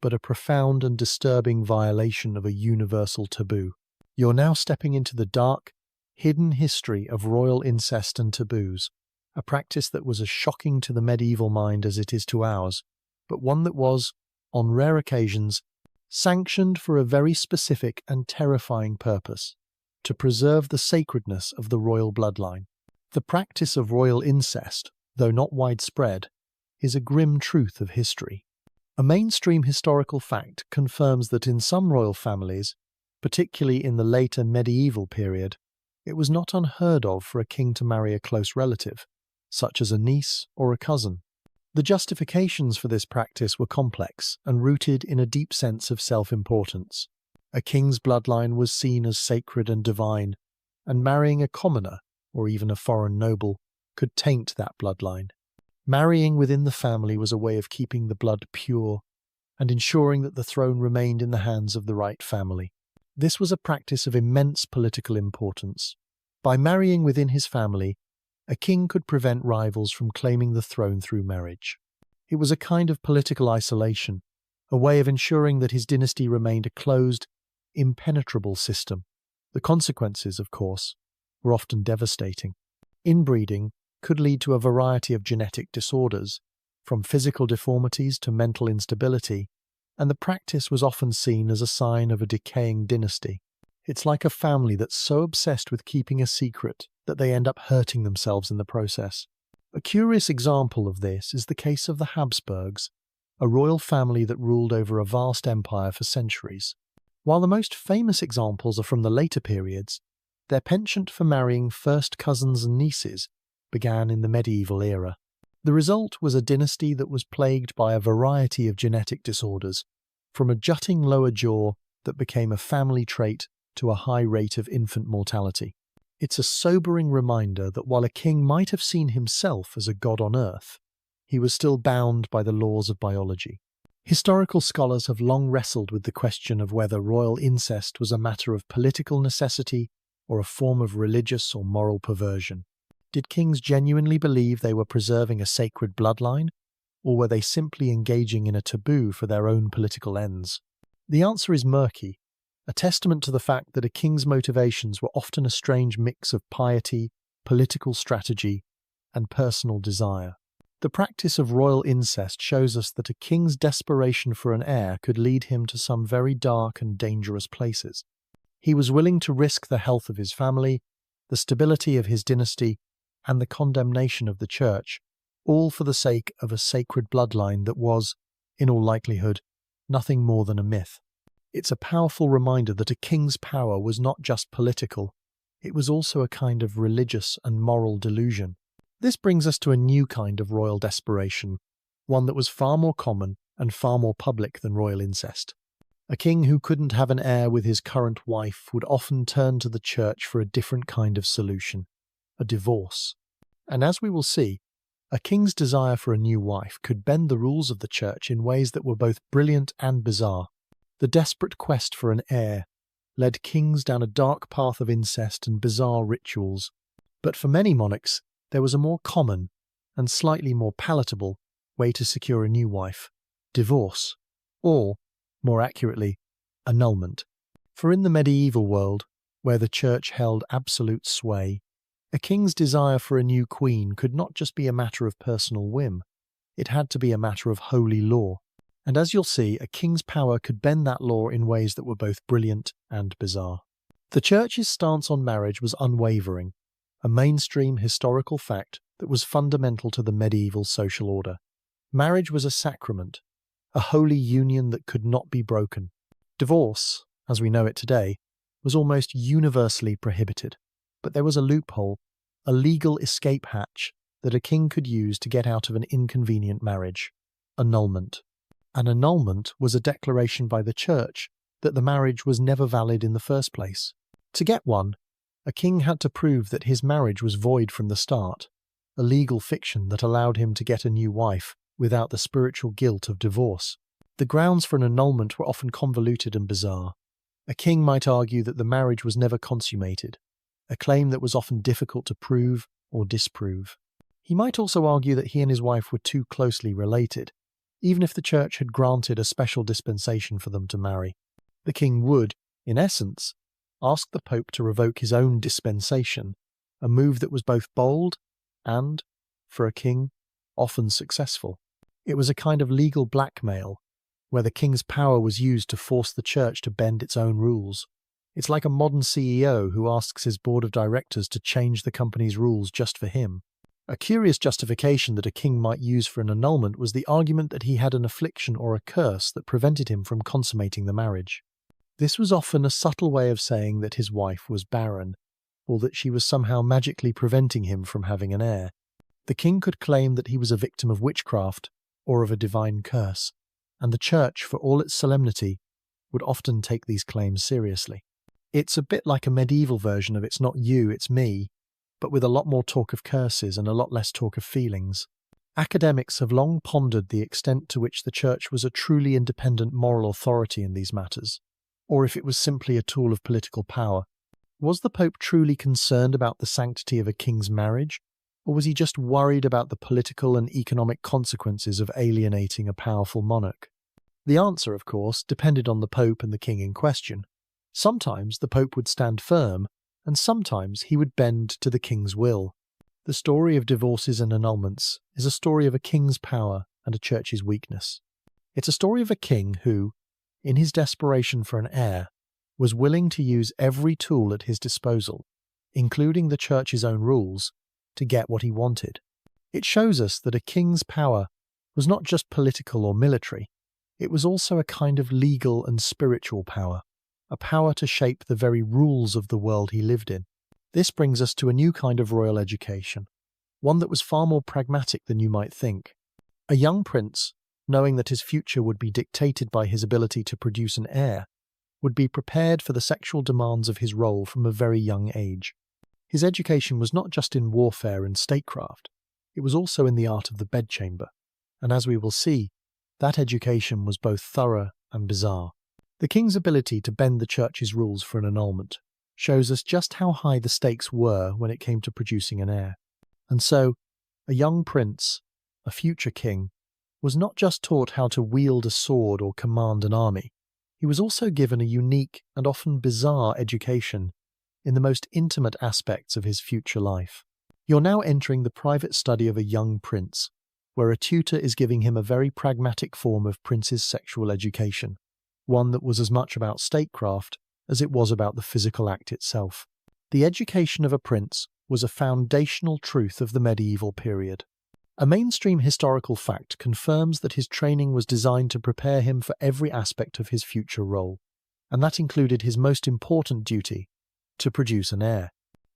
but a profound and disturbing violation of a universal taboo. You're now stepping into the dark, hidden history of royal incest and taboos, a practice that was as shocking to the medieval mind as it is to ours, but one that was, on rare occasions, sanctioned for a very specific and terrifying purpose, to preserve the sacredness of the royal bloodline. The practice of royal incest, though not widespread, is a grim truth of history. A mainstream historical fact confirms that in some royal families, particularly in the later medieval period, it was not unheard of for a king to marry a close relative, such as a niece or a cousin. The justifications for this practice were complex and rooted in a deep sense of self-importance. A king's bloodline was seen as sacred and divine, and marrying a commoner, or even a foreign noble, could taint that bloodline. Marrying within the family was a way of keeping the blood pure and ensuring that the throne remained in the hands of the right family. This was a practice of immense political importance. By marrying within his family, a king could prevent rivals from claiming the throne through marriage. It was a kind of political isolation, a way of ensuring that his dynasty remained a closed, impenetrable system. The consequences, of course, were often devastating. Inbreeding could lead to a variety of genetic disorders, from physical deformities to mental instability, and the practice was often seen as a sign of a decaying dynasty. It's like a family that's so obsessed with keeping a secret that they end up hurting themselves in the process. A curious example of this is the case of the Habsburgs, a royal family that ruled over a vast empire for centuries. While the most famous examples are from the later periods, their penchant for marrying first cousins and nieces began in the medieval era. The result was a dynasty that was plagued by a variety of genetic disorders, from a jutting lower jaw that became a family trait to a high rate of infant mortality. It's a sobering reminder that while a king might have seen himself as a god on earth, he was still bound by the laws of biology. Historical scholars have long wrestled with the question of whether royal incest was a matter of political necessity or a form of religious or moral perversion. Did kings genuinely believe they were preserving a sacred bloodline, or were they simply engaging in a taboo for their own political ends? The answer is murky, a testament to the fact that a king's motivations were often a strange mix of piety, political strategy, and personal desire. The practice of royal incest shows us that a king's desperation for an heir could lead him to some very dark and dangerous places. He was willing to risk the health of his family, the stability of his dynasty, and the condemnation of the church, all for the sake of a sacred bloodline that was, in all likelihood, nothing more than a myth. It's a powerful reminder that a king's power was not just political, it was also a kind of religious and moral delusion. This brings us to a new kind of royal desperation, one that was far more common and far more public than royal incest. A king who couldn't have an heir with his current wife would often turn to the church for a different kind of solution, a divorce. And as we will see, a king's desire for a new wife could bend the rules of the church in ways that were both brilliant and bizarre. The desperate quest for an heir led kings down a dark path of incest and bizarre rituals. But for many monarchs, there was a more common and slightly more palatable way to secure a new wife: divorce, or, more accurately, annulment. For in the medieval world, where the church held absolute sway, a king's desire for a new queen could not just be a matter of personal whim, it had to be a matter of holy law. And as you'll see, a king's power could bend that law in ways that were both brilliant and bizarre. The church's stance on marriage was unwavering, a mainstream historical fact that was fundamental to the medieval social order. Marriage was a sacrament, a holy union that could not be broken. Divorce, as we know it today, was almost universally prohibited. But there was a loophole, a legal escape hatch that a king could use to get out of an inconvenient marriage: annulment. An annulment was a declaration by the church that the marriage was never valid in the first place. To get one, a king had to prove that his marriage was void from the start, a legal fiction that allowed him to get a new wife without the spiritual guilt of divorce. The grounds for an annulment were often convoluted and bizarre. A king might argue that the marriage was never consummated, a claim that was often difficult to prove or disprove. He might also argue that he and his wife were too closely related, even if the church had granted a special dispensation for them to marry. The king would, in essence, ask the Pope to revoke his own dispensation, a move that was both bold and, for a king, often successful. It was a kind of legal blackmail, where the king's power was used to force the church to bend its own rules. It's like a modern CEO who asks his board of directors to change the company's rules just for him. A curious justification that a king might use for an annulment was the argument that he had an affliction or a curse that prevented him from consummating the marriage. This was often a subtle way of saying that his wife was barren, or that she was somehow magically preventing him from having an heir. The king could claim that he was a victim of witchcraft or of a divine curse, and the church, for all its solemnity, would often take these claims seriously. It's a bit like a medieval version of It's Not You, It's Me, but with a lot more talk of curses and a lot less talk of feelings. Academics have long pondered the extent to which the church was a truly independent moral authority in these matters, or if it was simply a tool of political power. Was the Pope truly concerned about the sanctity of a king's marriage, or was he just worried about the political and economic consequences of alienating a powerful monarch? The answer, of course, depended on the Pope and the king in question. Sometimes the Pope would stand firm, and sometimes he would bend to the king's will. The story of divorces and annulments is a story of a king's power and a church's weakness. It's a story of a king who, in his desperation for an heir, was willing to use every tool at his disposal, including the church's own rules, to get what he wanted. It shows us that a king's power was not just political or military, it was also a kind of legal and spiritual power, a power to shape the very rules of the world he lived in. This brings us to a new kind of royal education, one that was far more pragmatic than you might think. A young prince, knowing that his future would be dictated by his ability to produce an heir, would be prepared for the sexual demands of his role from a very young age. His education was not just in warfare and statecraft, it was also in the art of the bedchamber, and as we will see, that education was both thorough and bizarre. The king's ability to bend the church's rules for an annulment shows us just how high the stakes were when it came to producing an heir. And so, a young prince, a future king, was not just taught how to wield a sword or command an army, he was also given a unique and often bizarre education in the most intimate aspects of his future life. You're now entering the private study of a young prince, where a tutor is giving him a very pragmatic form of prince's sexual education, one that was as much about statecraft as it was about the physical act itself. The education of a prince was a foundational truth of the medieval period. A mainstream historical fact confirms that his training was designed to prepare him for every aspect of his future role, and that included his most important duty, to produce an heir.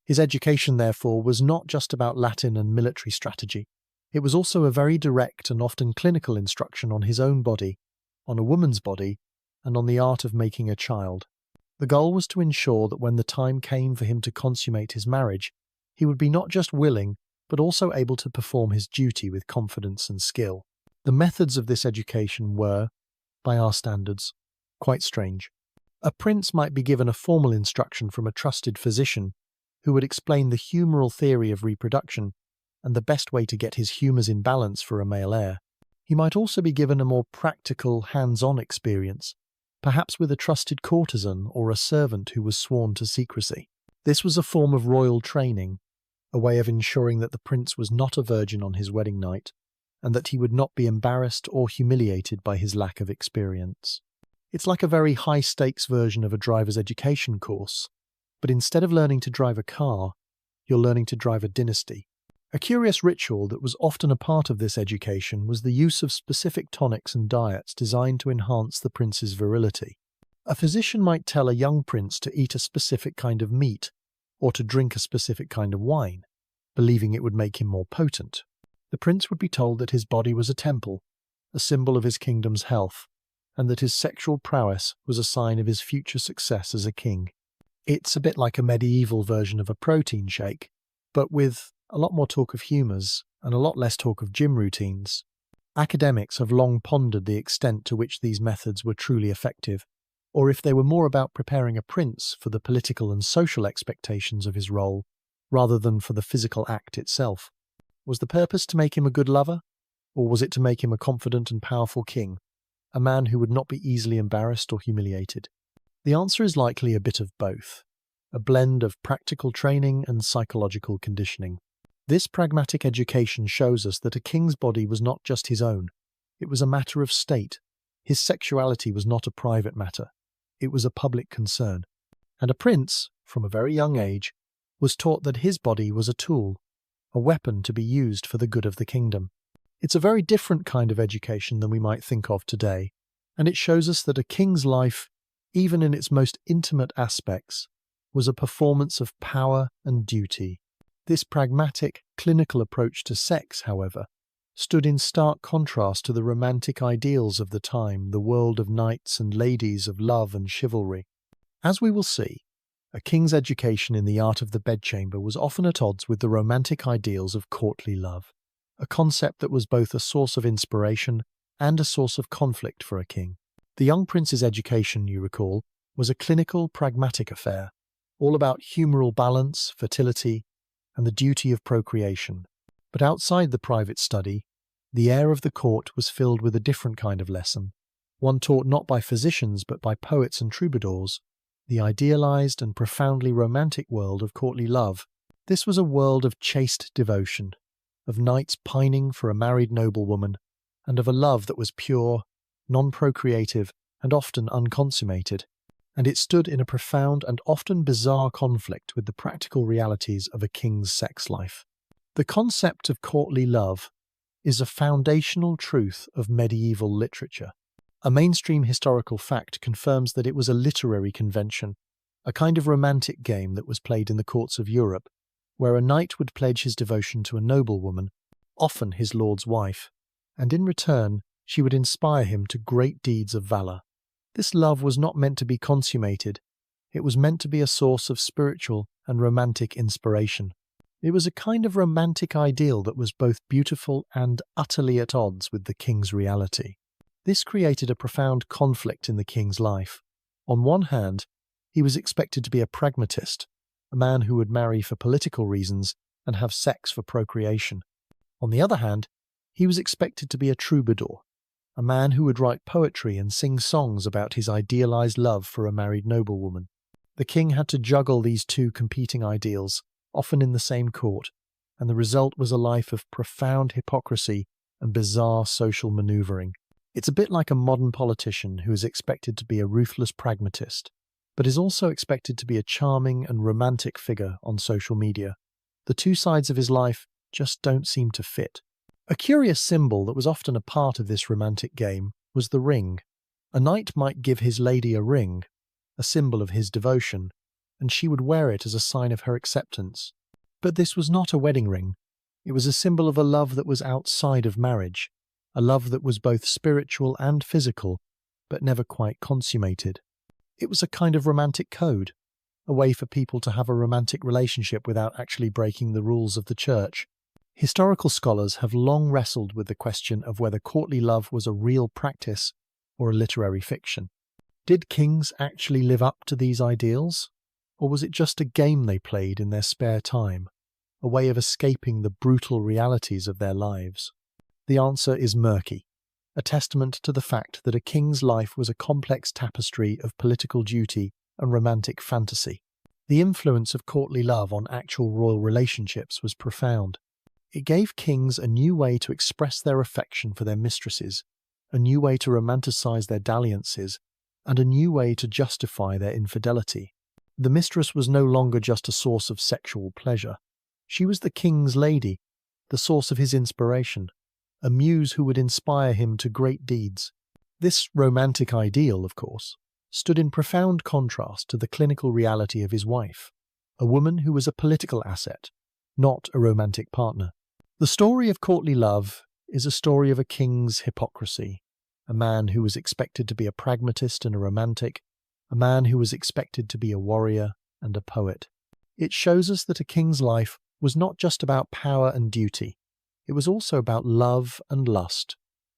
His education, therefore, was not just about Latin and military strategy. It was also a very direct and often clinical instruction on his own body, on a woman's body, and on the art of making a child. The goal was to ensure that when the time came for him to consummate his marriage, he would be not just willing, but also able to perform his duty with confidence and skill. The methods of this education were, by our standards, quite strange. A prince might be given a formal instruction from a trusted physician who would explain the humoral theory of reproduction and the best way to get his humours in balance for a male heir. He might also be given a more practical, hands-on experience, perhaps with a trusted courtesan or a servant who was sworn to secrecy. This was a form of royal training, a way of ensuring that the prince was not a virgin on his wedding night, and that he would not be embarrassed or humiliated by his lack of experience. It's like a very high-stakes version of a driver's education course, but instead of learning to drive a car, you're learning to drive a dynasty. A curious ritual that was often a part of this education was the use of specific tonics and diets designed to enhance the prince's virility. A physician might tell a young prince to eat a specific kind of meat, or to drink a specific kind of wine, believing it would make him more potent. The prince would be told that his body was a temple, a symbol of his kingdom's health, and that his sexual prowess was a sign of his future success as a king. It's a bit like a medieval version of a protein shake, but with a lot more talk of humours and a lot less talk of gym routines. Academics have long pondered the extent to which these methods were truly effective, or if they were more about preparing a prince for the political and social expectations of his role, rather than for the physical act itself. Was the purpose to make him a good lover, or was it to make him a confident and powerful king, a man who would not be easily embarrassed or humiliated? The answer is likely a bit of both, a blend of practical training and psychological conditioning. This pragmatic education shows us that a king's body was not just his own, it was a matter of state. His sexuality was not a private matter, it was a public concern. And a prince, from a very young age, was taught that his body was a tool, a weapon to be used for the good of the kingdom. It's a very different kind of education than we might think of today, and it shows us that a king's life, even in its most intimate aspects, was a performance of power and duty. This pragmatic, clinical approach to sex, however, stood in stark contrast to the romantic ideals of the time, the world of knights and ladies of love and chivalry. As we will see, a king's education in the art of the bedchamber was often at odds with the romantic ideals of courtly love, a concept that was both a source of inspiration and a source of conflict for a king. The young prince's education, you recall, was a clinical, pragmatic affair, all about humoral balance, fertility, and the duty of procreation. But outside the private study, the air of the court was filled with a different kind of lesson, one taught not by physicians but by poets and troubadours, the idealized and profoundly romantic world of courtly love. This was a world of chaste devotion, of knights pining for a married noblewoman, and of a love that was pure, non-procreative, and often unconsummated. And it stood in a profound and often bizarre conflict with the practical realities of a king's sex life. The concept of courtly love is a foundational truth of medieval literature. A mainstream historical fact confirms that it was a literary convention, a kind of romantic game that was played in the courts of Europe, where a knight would pledge his devotion to a noblewoman, often his lord's wife, and in return she would inspire him to great deeds of valour. This love was not meant to be consummated, it was meant to be a source of spiritual and romantic inspiration. It was a kind of romantic ideal that was both beautiful and utterly at odds with the king's reality. This created a profound conflict in the king's life. On one hand, he was expected to be a pragmatist, a man who would marry for political reasons and have sex for procreation. On the other hand, he was expected to be a troubadour, a man who would write poetry and sing songs about his idealized love for a married noblewoman. The king had to juggle these two competing ideals, often in the same court, and the result was a life of profound hypocrisy and bizarre social maneuvering. It's a bit like a modern politician who is expected to be a ruthless pragmatist, but is also expected to be a charming and romantic figure on social media. The two sides of his life just don't seem to fit. A curious symbol that was often a part of this romantic game was the ring. A knight might give his lady a ring, a symbol of his devotion, and she would wear it as a sign of her acceptance. But this was not a wedding ring. It was a symbol of a love that was outside of marriage, a love that was both spiritual and physical, but never quite consummated. It was a kind of romantic code, a way for people to have a romantic relationship without actually breaking the rules of the church. Historical scholars have long wrestled with the question of whether courtly love was a real practice or a literary fiction. Did kings actually live up to these ideals? Or was it just a game they played in their spare time, a way of escaping the brutal realities of their lives? The answer is murky, a testament to the fact that a king's life was a complex tapestry of political duty and romantic fantasy. The influence of courtly love on actual royal relationships was profound. It gave kings a new way to express their affection for their mistresses, a new way to romanticize their dalliances, and a new way to justify their infidelity. The mistress was no longer just a source of sexual pleasure. She was the king's lady, the source of his inspiration, a muse who would inspire him to great deeds. This romantic ideal, of course, stood in profound contrast to the clinical reality of his wife, a woman who was a political asset, not a romantic partner. The story of courtly love is a story of a king's hypocrisy, a man who was expected to be a pragmatist and a romantic, a man who was expected to be a warrior and a poet. It shows us that a king's life was not just about power and duty. It was also about love and lust,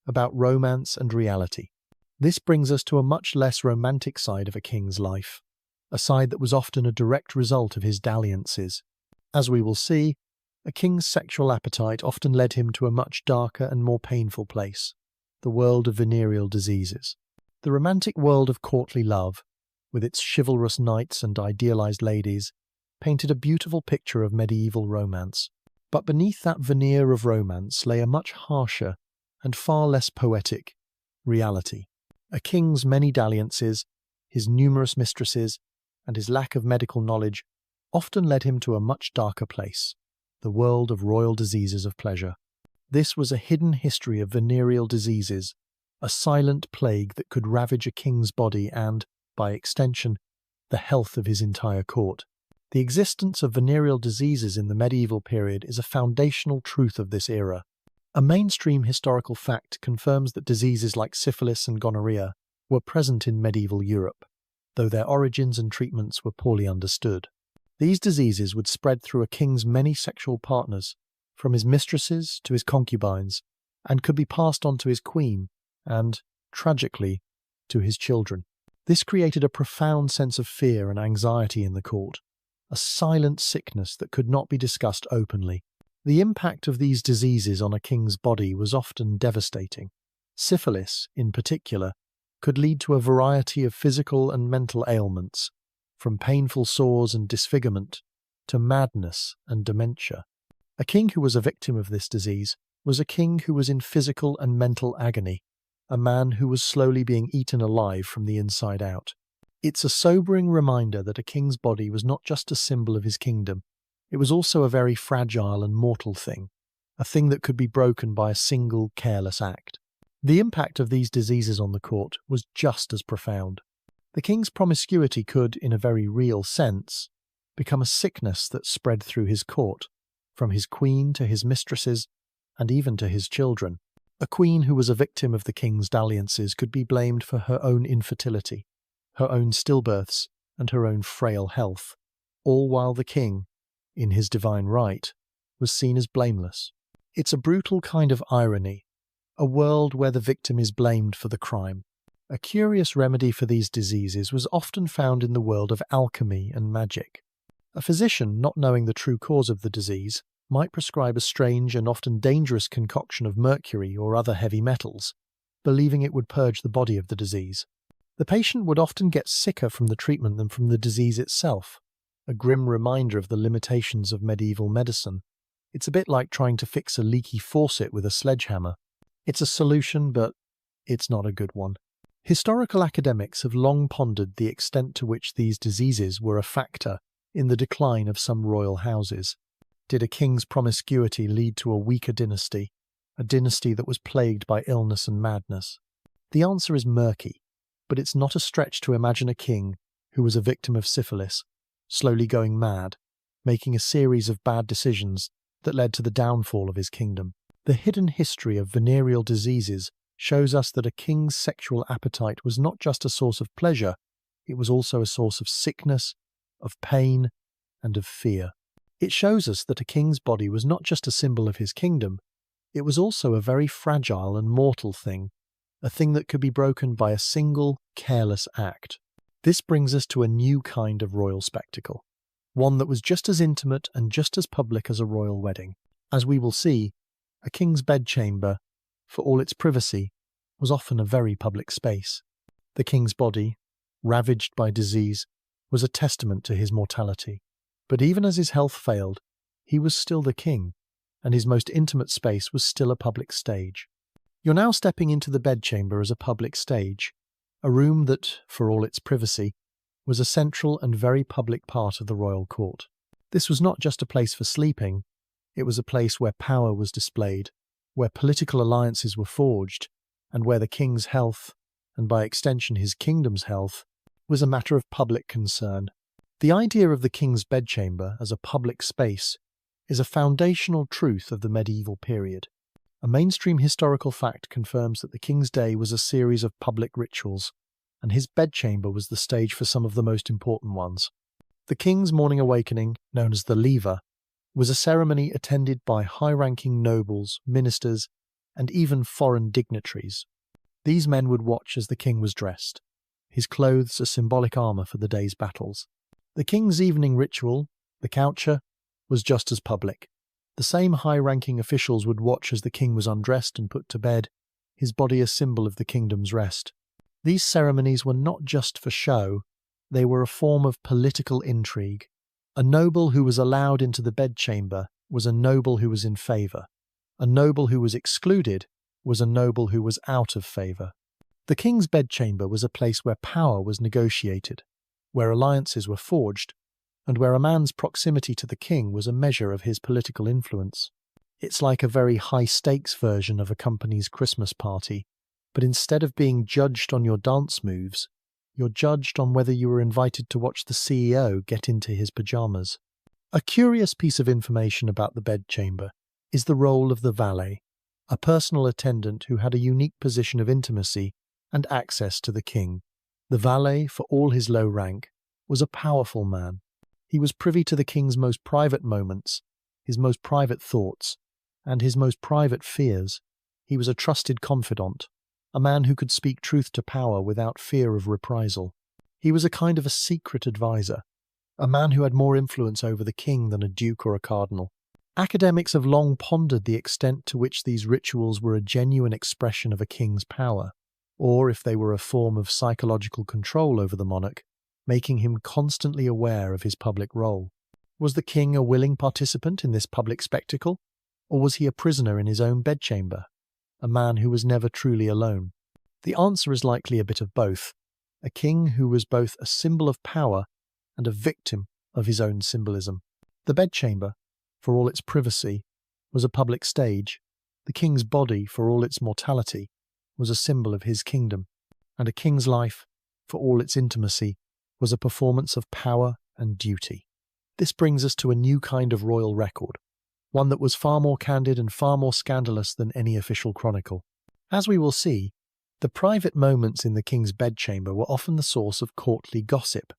about romance and reality. This brings us to a much less romantic side of a king's life, a side that was often a direct result of his dalliances. As we will see, a king's sexual appetite often led him to a much darker and more painful place, the world of venereal diseases. The romantic world of courtly love, with its chivalrous knights and idealized ladies, painted a beautiful picture of medieval romance. But beneath that veneer of romance lay a much harsher and far less poetic reality. A king's many dalliances, his numerous mistresses, and his lack of medical knowledge often led him to a much darker place, the world of royal diseases of pleasure. This was a hidden history of venereal diseases, a silent plague that could ravage a king's body and, by extension, the health of his entire court. The existence of venereal diseases in the medieval period is a foundational truth of this era. A mainstream historical fact confirms that diseases like syphilis and gonorrhea were present in medieval Europe, though their origins and treatments were poorly understood. These diseases would spread through a king's many sexual partners, from his mistresses to his concubines, and could be passed on to his queen and, tragically, to his children. This created a profound sense of fear and anxiety in the court, a silent sickness that could not be discussed openly. The impact of these diseases on a king's body was often devastating. Syphilis, in particular, could lead to a variety of physical and mental ailments, from painful sores and disfigurement to madness and dementia. A king who was a victim of this disease was a king who was in physical and mental agony, a man who was slowly being eaten alive from the inside out. It's a sobering reminder that a king's body was not just a symbol of his kingdom, It was also a very fragile and mortal thing, a thing that could be broken by a single careless act. The impact of these diseases on the court was just as profound. The king's promiscuity could, in a very real sense, become a sickness that spread through his court, from his queen to his mistresses, and even to his children. A queen who was a victim of the king's dalliances could be blamed for her own infertility, her own stillbirths, and her own frail health, all while the king, in his divine right, was seen as blameless. It's a brutal kind of irony, a world where the victim is blamed for the crime. A curious remedy for these diseases was often found in the world of alchemy and magic. A physician, not knowing the true cause of the disease, might prescribe a strange and often dangerous concoction of mercury or other heavy metals, believing it would purge the body of the disease. The patient would often get sicker from the treatment than from the disease itself, a grim reminder of the limitations of medieval medicine. It's a bit like trying to fix a leaky faucet with a sledgehammer. It's a solution, but it's not a good one. Historical academics have long pondered the extent to which these diseases were a factor in the decline of some royal houses. Did a king's promiscuity lead to a weaker dynasty, a dynasty that was plagued by illness and madness? The answer is murky, but it's not a stretch to imagine a king who was a victim of syphilis, slowly going mad, making a series of bad decisions that led to the downfall of his kingdom. The hidden history of venereal diseases shows us that a king's sexual appetite was not just a source of pleasure, it was also a source of sickness, of pain, and of fear. It shows us that a king's body was not just a symbol of his kingdom, it was also a very fragile and mortal thing, a thing that could be broken by a single, careless act. This brings us to a new kind of royal spectacle, one that was just as intimate and just as public as a royal wedding. As we will see, a king's bedchamber, for all its privacy, was often a very public space. The king's body, ravaged by disease, was a testament to his mortality. But even as his health failed, he was still the king, and his most intimate space was still a public stage. You're now stepping into the bedchamber as a public stage, a room that, for all its privacy, was a central and very public part of the royal court. This was not just a place for sleeping, it was a place where power was displayed, where political alliances were forged, and where the king's health, and by extension his kingdom's health, was a matter of public concern. The idea of the king's bedchamber as a public space is a foundational truth of the medieval period. A mainstream historical fact confirms that the king's day was a series of public rituals, and his bedchamber was the stage for some of the most important ones. The king's morning awakening, known as the lever, was a ceremony attended by high-ranking nobles, ministers, and even foreign dignitaries. These men would watch as the king was dressed, his clothes a symbolic armour for the day's battles. The king's evening ritual, the coucher, was just as public. The same high-ranking officials would watch as the king was undressed and put to bed, his body a symbol of the kingdom's rest. These ceremonies were not just for show, they were a form of political intrigue. A noble who was allowed into the bedchamber was a noble who was in favour. A noble who was excluded was a noble who was out of favour. The king's bedchamber was a place where power was negotiated, where alliances were forged, and where a man's proximity to the king was a measure of his political influence. It's like a very high-stakes version of a company's Christmas party, but instead of being judged on your dance moves, you're judged on whether you were invited to watch the CEO get into his pyjamas. A curious piece of information about the bedchamber is the role of the valet, a personal attendant who had a unique position of intimacy and access to the king. The valet, for all his low rank, was a powerful man. He was privy to the king's most private moments, his most private thoughts, and his most private fears. He was a trusted confidant, a man who could speak truth to power without fear of reprisal. He was a kind of a secret advisor, a man who had more influence over the king than a duke or a cardinal. Academics have long pondered the extent to which these rituals were a genuine expression of a king's power, or if they were a form of psychological control over the monarch, making him constantly aware of his public role. Was the king a willing participant in this public spectacle, or was he a prisoner in his own bedchamber, a man who was never truly alone? The answer is likely a bit of both, a king who was both a symbol of power and a victim of his own symbolism. The bedchamber, for all its privacy, was a public stage. The king's body, for all its mortality, was a symbol of his kingdom, and a king's life, for all its intimacy, was a performance of power and duty. This brings us to a new kind of royal record, one that was far more candid and far more scandalous than any official chronicle. As we will see, the private moments in the king's bedchamber were often the source of courtly gossip,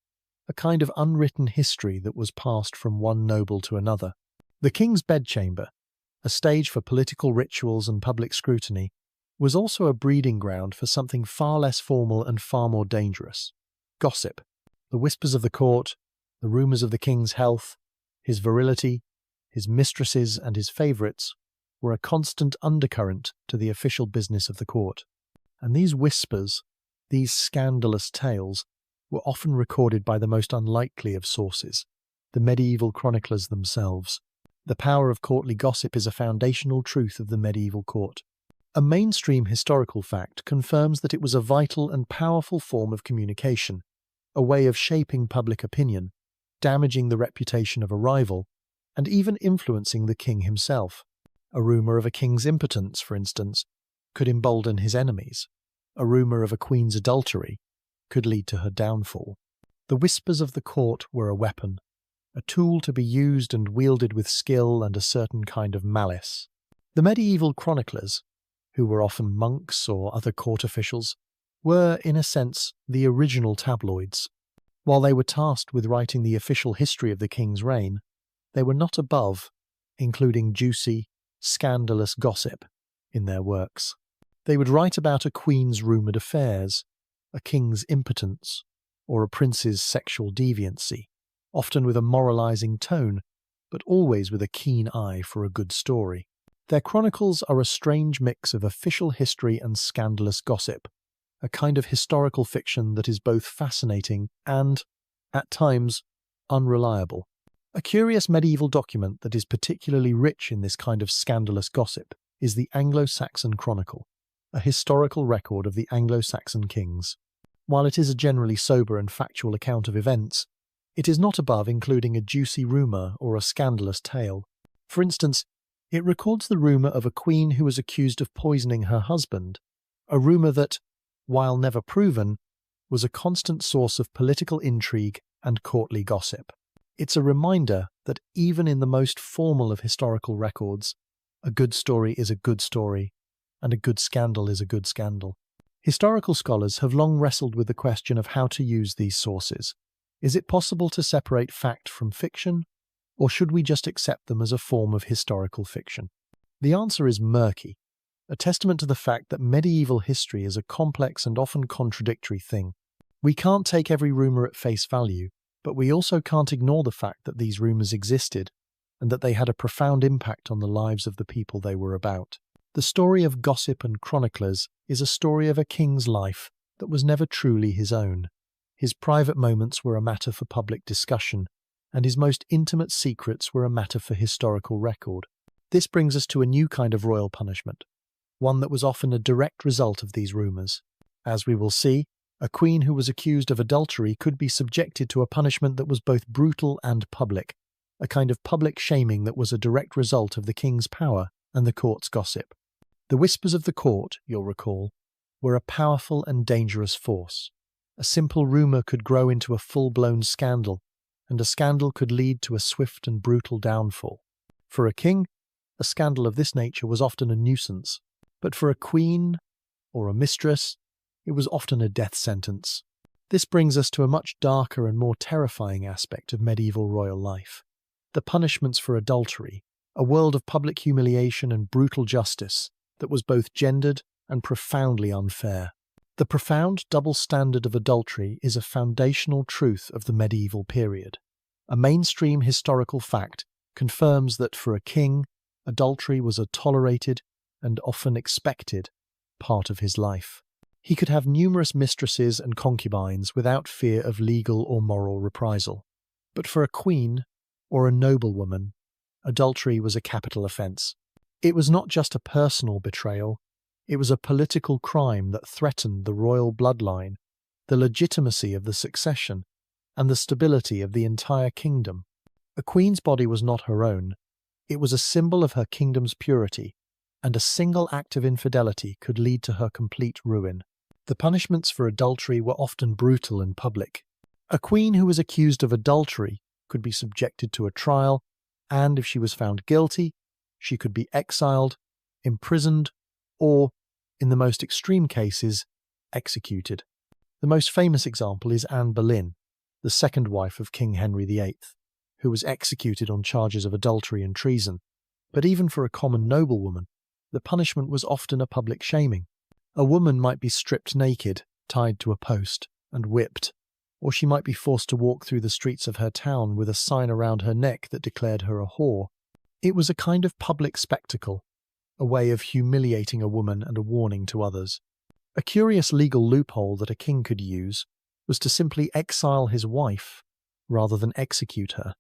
a kind of unwritten history that was passed from one noble to another. The king's bedchamber, a stage for political rituals and public scrutiny, was also a breeding ground for something far less formal and far more dangerous: gossip. The whispers of the court, the rumours of the king's health, his virility, his mistresses and his favourites were a constant undercurrent to the official business of the court. And these whispers, these scandalous tales, were often recorded by the most unlikely of sources, the medieval chroniclers themselves. The power of courtly gossip is a foundational truth of the medieval court. A mainstream historical fact confirms that it was a vital and powerful form of communication, a way of shaping public opinion, damaging the reputation of a rival, and even influencing the king himself. A rumour of a king's impotence, for instance, could embolden his enemies. A rumour of a queen's adultery could lead to her downfall. The whispers of the court were a weapon, a tool to be used and wielded with skill and a certain kind of malice. The medieval chroniclers, who were often monks or other court officials, were, in a sense, the original tabloids. While they were tasked with writing the official history of the king's reign, they were not above including juicy, scandalous gossip in their works. They would write about a queen's rumoured affairs, a king's impotence, or a prince's sexual deviancy, often with a moralising tone, but always with a keen eye for a good story. Their chronicles are a strange mix of official history and scandalous gossip, a kind of historical fiction that is both fascinating and, at times, unreliable. A curious medieval document that is particularly rich in this kind of scandalous gossip is the Anglo-Saxon Chronicle, a historical record of the Anglo-Saxon kings. While it is a generally sober and factual account of events, it is not above including a juicy rumour or a scandalous tale. For instance, it records the rumour of a queen who was accused of poisoning her husband, a rumour that, while never proven, was a constant source of political intrigue and courtly gossip. It's a reminder that even in the most formal of historical records, a good story is a good story, and a good scandal is a good scandal. Historical scholars have long wrestled with the question of how to use these sources. Is it possible to separate fact from fiction, or should we just accept them as a form of historical fiction? The answer is murky, a testament to the fact that medieval history is a complex and often contradictory thing. We can't take every rumour at face value, but we also can't ignore the fact that these rumours existed and that they had a profound impact on the lives of the people they were about. The story of gossip and chroniclers is a story of a king's life that was never truly his own. His private moments were a matter for public discussion, and his most intimate secrets were a matter for historical record. This brings us to a new kind of royal punishment, one that was often a direct result of these rumours. As we will see, a queen who was accused of adultery could be subjected to a punishment that was both brutal and public, a kind of public shaming that was a direct result of the king's power and the court's gossip. The whispers of the court, you'll recall, were a powerful and dangerous force. A simple rumour could grow into a full-blown scandal, and a scandal could lead to a swift and brutal downfall. For a king, a scandal of this nature was often a nuisance, but for a queen or a mistress, it was often a death sentence. This brings us to a much darker and more terrifying aspect of medieval royal life: the punishments for adultery, a world of public humiliation and brutal justice that was both gendered and profoundly unfair. The profound double standard of adultery is a foundational truth of the medieval period. A mainstream historical fact confirms that for a king, adultery was a tolerated and often expected part of his life. He could have numerous mistresses and concubines without fear of legal or moral reprisal. But for a queen, or a noblewoman, adultery was a capital offence. It was not just a personal betrayal, it was a political crime that threatened the royal bloodline, the legitimacy of the succession, and the stability of the entire kingdom. A queen's body was not her own. It was a symbol of her kingdom's purity, and a single act of infidelity could lead to her complete ruin. The punishments for adultery were often brutal and public. A queen who was accused of adultery could be subjected to a trial, and if she was found guilty, she could be exiled, imprisoned, or, in the most extreme cases, executed. The most famous example is Anne Boleyn, the second wife of King Henry VIII, who was executed on charges of adultery and treason. But even for a common noblewoman, the punishment was often a public shaming. A woman might be stripped naked, tied to a post, and whipped, or she might be forced to walk through the streets of her town with a sign around her neck that declared her a whore. It was a kind of public spectacle, a way of humiliating a woman and a warning to others. A curious legal loophole that a king could use was to simply exile his wife rather than execute her.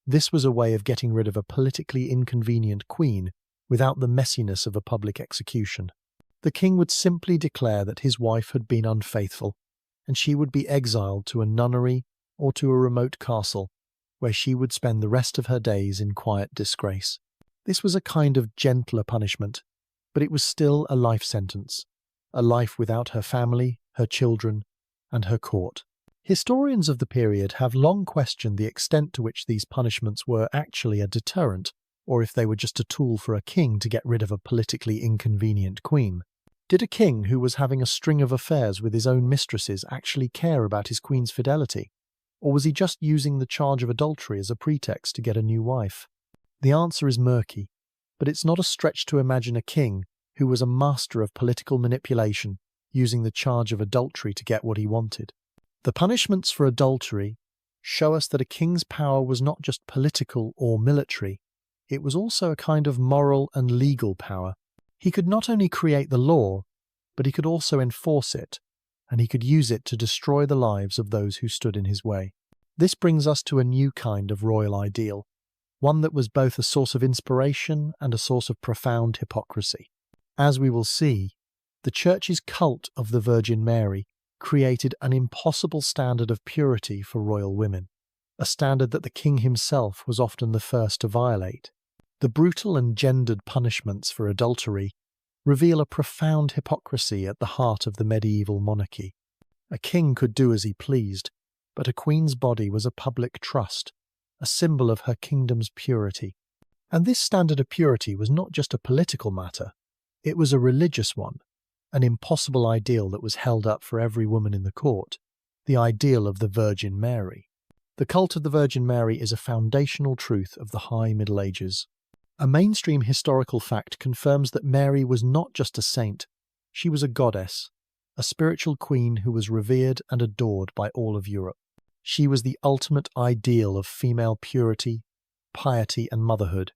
This was a way of getting rid of a politically inconvenient queen without the messiness of a public execution. The king would simply declare that his wife had been unfaithful, and she would be exiled to a nunnery or to a remote castle, where she would spend the rest of her days in quiet disgrace. This was a kind of gentler punishment, but it was still a life sentence, a life without her family, her children, and her court. Historians of the period have long questioned the extent to which these punishments were actually a deterrent, or if they were just a tool for a king to get rid of a politically inconvenient queen. Did a king who was having a string of affairs with his own mistresses actually care about his queen's fidelity? Or was he just using the charge of adultery as a pretext to get a new wife? The answer is murky, but it's not a stretch to imagine a king who was a master of political manipulation using the charge of adultery to get what he wanted. The punishments for adultery show us that a king's power was not just political or military, it was also a kind of moral and legal power. He could not only create the law, but he could also enforce it, and he could use it to destroy the lives of those who stood in his way. This brings us to a new kind of royal ideal, one that was both a source of inspiration and a source of profound hypocrisy. As we will see, the Church's cult of the Virgin Mary created an impossible standard of purity for royal women, a standard that the king himself was often the first to violate. The brutal and gendered punishments for adultery reveal a profound hypocrisy at the heart of the medieval monarchy. A king could do as he pleased, but a queen's body was a public trust, a symbol of her kingdom's purity. And this standard of purity was not just a political matter, it was a religious one, an impossible ideal that was held up for every woman in the court, the ideal of the Virgin Mary. The cult of the Virgin Mary is a foundational truth of the High Middle Ages. A mainstream historical fact confirms that Mary was not just a saint, she was a goddess, a spiritual queen who was revered and adored by all of Europe. She was the ultimate ideal of female purity, piety, and motherhood,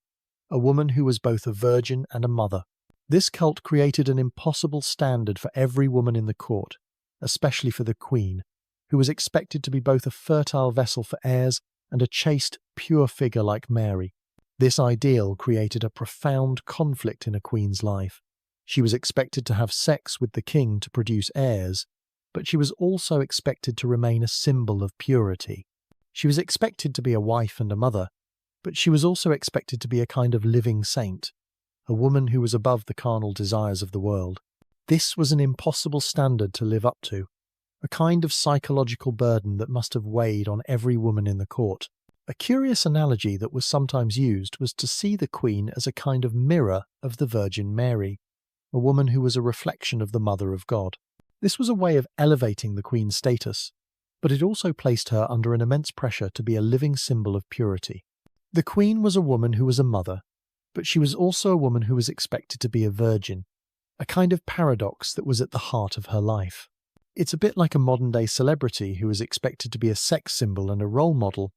a woman who was both a virgin and a mother. This cult created an impossible standard for every woman in the court, especially for the queen, who was expected to be both a fertile vessel for heirs and a chaste, pure figure like Mary. This ideal created a profound conflict in a queen's life. She was expected to have sex with the king to produce heirs, but she was also expected to remain a symbol of purity. She was expected to be a wife and a mother, but she was also expected to be a kind of living saint, a woman who was above the carnal desires of the world. This was an impossible standard to live up to, a kind of psychological burden that must have weighed on every woman in the court. A curious analogy that was sometimes used was to see the Queen as a kind of mirror of the Virgin Mary, a woman who was a reflection of the Mother of God. This was a way of elevating the Queen's status, but it also placed her under an immense pressure to be a living symbol of purity. The Queen was a woman who was a mother, but she was also a woman who was expected to be a virgin, a kind of paradox that was at the heart of her life. It's a bit like a modern-day celebrity who is expected to be a sex symbol and a role model,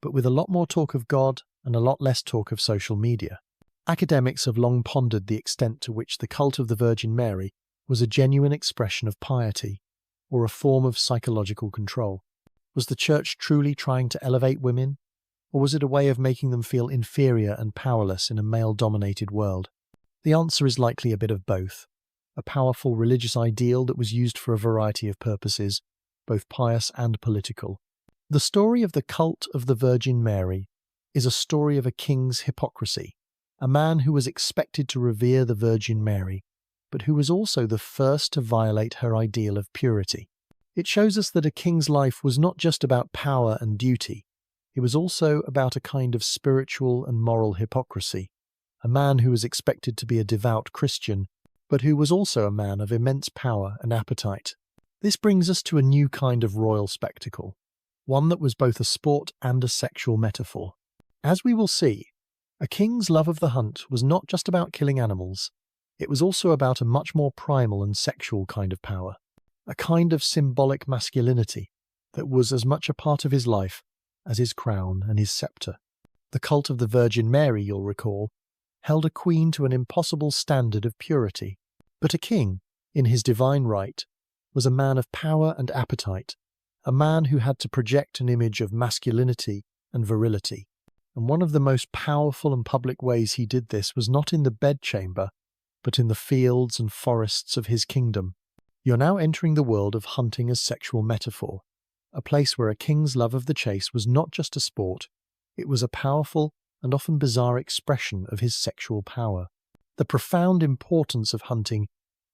but with a lot more talk of God and a lot less talk of social media. Academics have long pondered the extent to which the cult of the Virgin Mary was a genuine expression of piety, or a form of psychological control. Was the Church truly trying to elevate women, or was it a way of making them feel inferior and powerless in a male-dominated world? The answer is likely a bit of both, a powerful religious ideal that was used for a variety of purposes, both pious and political. The story of the cult of the Virgin Mary is a story of a king's hypocrisy, a man who was expected to revere the Virgin Mary, but who was also the first to violate her ideal of purity. It shows us that a king's life was not just about power and duty, it was also about a kind of spiritual and moral hypocrisy, a man who was expected to be a devout Christian, but who was also a man of immense power and appetite. This brings us to a new kind of royal spectacle, one that was both a sport and a sexual metaphor. As we will see, a king's love of the hunt was not just about killing animals, it was also about a much more primal and sexual kind of power, a kind of symbolic masculinity that was as much a part of his life as his crown and his scepter. The cult of the Virgin Mary, you'll recall, held a queen to an impossible standard of purity, but a king, in his divine right, was a man of power and appetite, a man who had to project an image of masculinity and virility. And one of the most powerful and public ways he did this was not in the bedchamber, but in the fields and forests of his kingdom. You're now entering the world of hunting as sexual metaphor, a place where a king's love of the chase was not just a sport, it was a powerful and often bizarre expression of his sexual power. The profound importance of hunting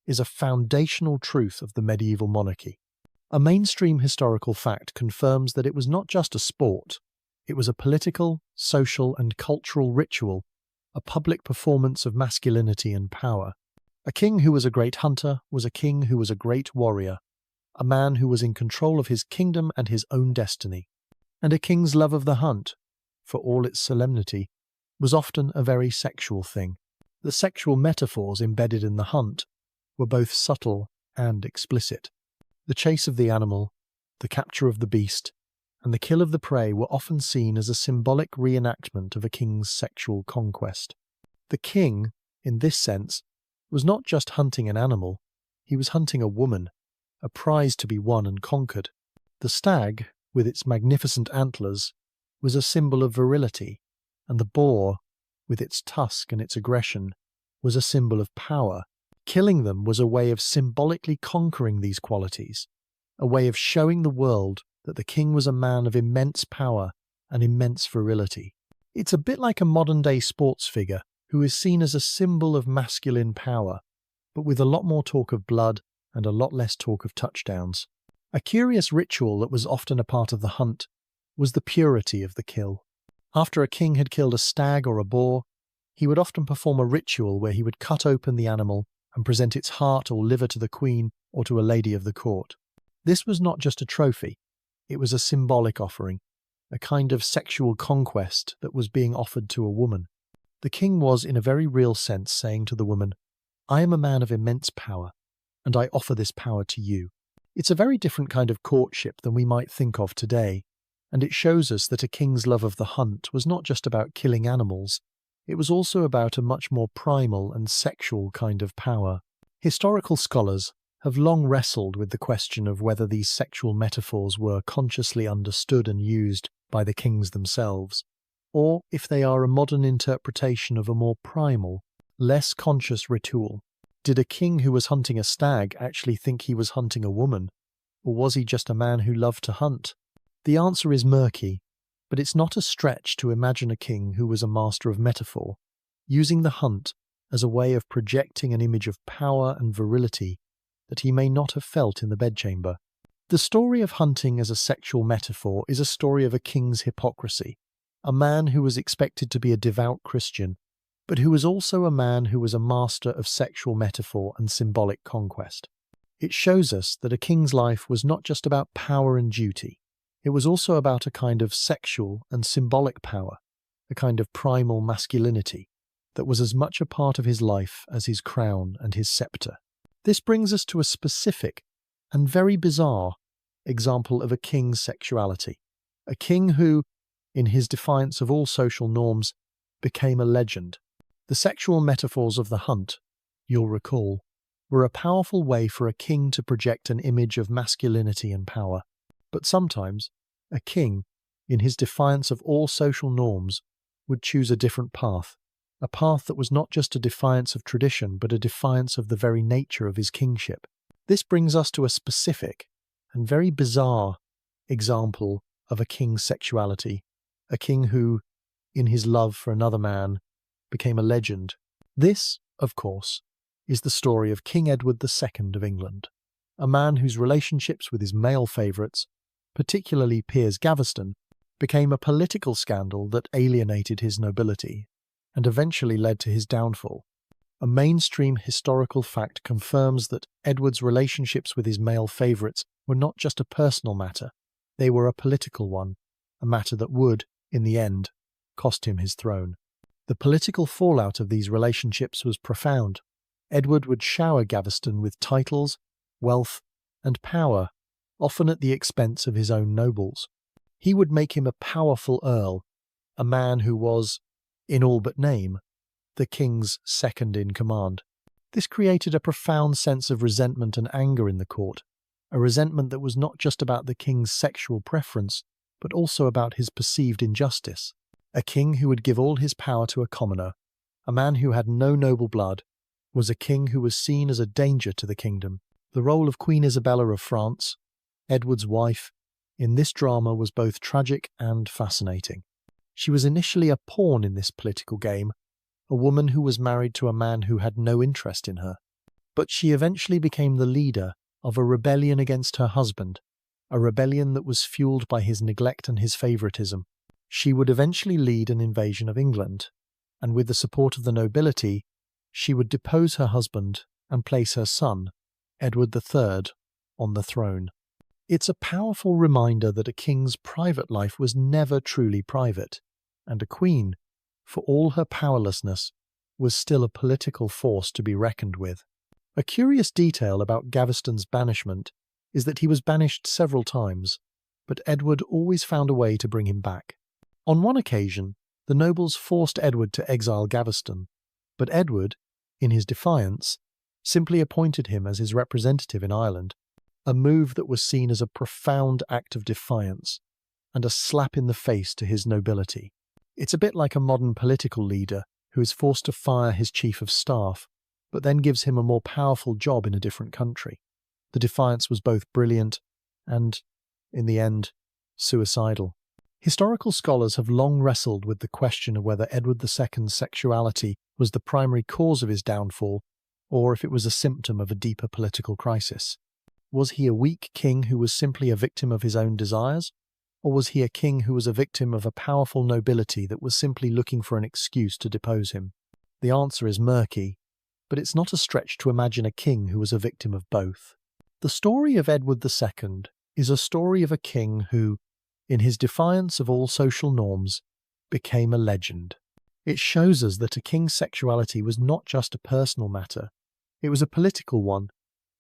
is a foundational truth of the medieval monarchy. A mainstream historical fact confirms that it was not just a sport, it was a political, social, and cultural ritual, a public performance of masculinity and power. A king who was a great hunter was a king who was a great warrior, a man who was in control of his kingdom and his own destiny. And a king's love of the hunt, for all its solemnity, was often a very sexual thing. The sexual metaphors embedded in the hunt were both subtle and explicit. The chase of the animal, the capture of the beast, and the kill of the prey were often seen as a symbolic reenactment of a king's sexual conquest. The king, in this sense, was not just hunting an animal, he was hunting a woman, a prize to be won and conquered. The stag, with its magnificent antlers, was a symbol of virility, and the boar, with its tusk and its aggression, was a symbol of power. Killing them was a way of symbolically conquering these qualities, a way of showing the world that the king was a man of immense power and immense virility. It's a bit like a modern-day sports figure who is seen as a symbol of masculine power, but with a lot more talk of blood and a lot less talk of touchdowns. A curious ritual that was often a part of the hunt was the purity of the kill. After a king had killed a stag or a boar, he would often perform a ritual where he would cut open the animal and present its heart or liver to the queen or to a lady of the court. This was not just a trophy, it was a symbolic offering, a kind of sexual conquest that was being offered to a woman. The king was, in a very real sense, saying to the woman, "I am a man of immense power, and I offer this power to you." It's a very different kind of courtship than we might think of today, and it shows us that a king's love of the hunt was not just about killing animals, it was also about a much more primal and sexual kind of power. Historical scholars have long wrestled with the question of whether these sexual metaphors were consciously understood and used by the kings themselves, or if they are a modern interpretation of a more primal, less conscious ritual. Did a king who was hunting a stag actually think he was hunting a woman, or was he just a man who loved to hunt? The answer is murky, but it's not a stretch to imagine a king who was a master of metaphor, using the hunt as a way of projecting an image of power and virility that he may not have felt in the bedchamber. The story of hunting as a sexual metaphor is a story of a king's hypocrisy, a man who was expected to be a devout Christian, but who was also a man who was a master of sexual metaphor and symbolic conquest. It shows us that a king's life was not just about power and duty, it was also about a kind of sexual and symbolic power, a kind of primal masculinity that was as much a part of his life as his crown and his scepter. This brings us to a specific and very bizarre example of a king's sexuality, a king who, in his defiance of all social norms, became a legend. The sexual metaphors of the hunt, you'll recall, were a powerful way for a king to project an image of masculinity and power. But sometimes, a king, in his defiance of all social norms, would choose a different path, a path that was not just a defiance of tradition, but a defiance of the very nature of his kingship. This brings us to a specific and very bizarre example of a king's sexuality, a king who, in his love for another man, became a legend. This, of course, is the story of King Edward II of England, a man whose relationships with his male favourites, particularly Piers Gaveston, became a political scandal that alienated his nobility and eventually led to his downfall. A mainstream historical fact confirms that Edward's relationships with his male favourites were not just a personal matter, they were a political one, a matter that would, in the end, cost him his throne. The political fallout of these relationships was profound. Edward would shower Gaveston with titles, wealth, and power, often at the expense of his own nobles. He would make him a powerful earl, a man who was, in all but name, the king's second-in-command. This created a profound sense of resentment and anger in the court, a resentment that was not just about the king's sexual preference, but also about his perceived injustice. A king who would give all his power to a commoner, a man who had no noble blood, was a king who was seen as a danger to the kingdom. The role of Queen Isabella of France, Edward's wife, in this drama was both tragic and fascinating. She was initially a pawn in this political game, a woman who was married to a man who had no interest in her. But she eventually became the leader of a rebellion against her husband, a rebellion that was fueled by his neglect and his favouritism. She would eventually lead an invasion of England, and with the support of the nobility, she would depose her husband and place her son, Edward III, on the throne. It's a powerful reminder that a king's private life was never truly private, and a queen, for all her powerlessness, was still a political force to be reckoned with. A curious detail about Gaveston's banishment is that he was banished several times, but Edward always found a way to bring him back. On one occasion, the nobles forced Edward to exile Gaveston, but Edward, in his defiance, simply appointed him as his representative in Ireland, a move that was seen as a profound act of defiance and a slap in the face to his nobility. It's a bit like a modern political leader who is forced to fire his chief of staff, but then gives him a more powerful job in a different country. The defiance was both brilliant and, in the end, suicidal. Historical scholars have long wrestled with the question of whether Edward II's sexuality was the primary cause of his downfall, or if it was a symptom of a deeper political crisis. Was he a weak king who was simply a victim of his own desires, or was he a king who was a victim of a powerful nobility that was simply looking for an excuse to depose him? The answer is murky, but it's not a stretch to imagine a king who was a victim of both. The story of Edward II is a story of a king who, in his defiance of all social norms, became a legend. It shows us that a king's sexuality was not just a personal matter, it was a political one,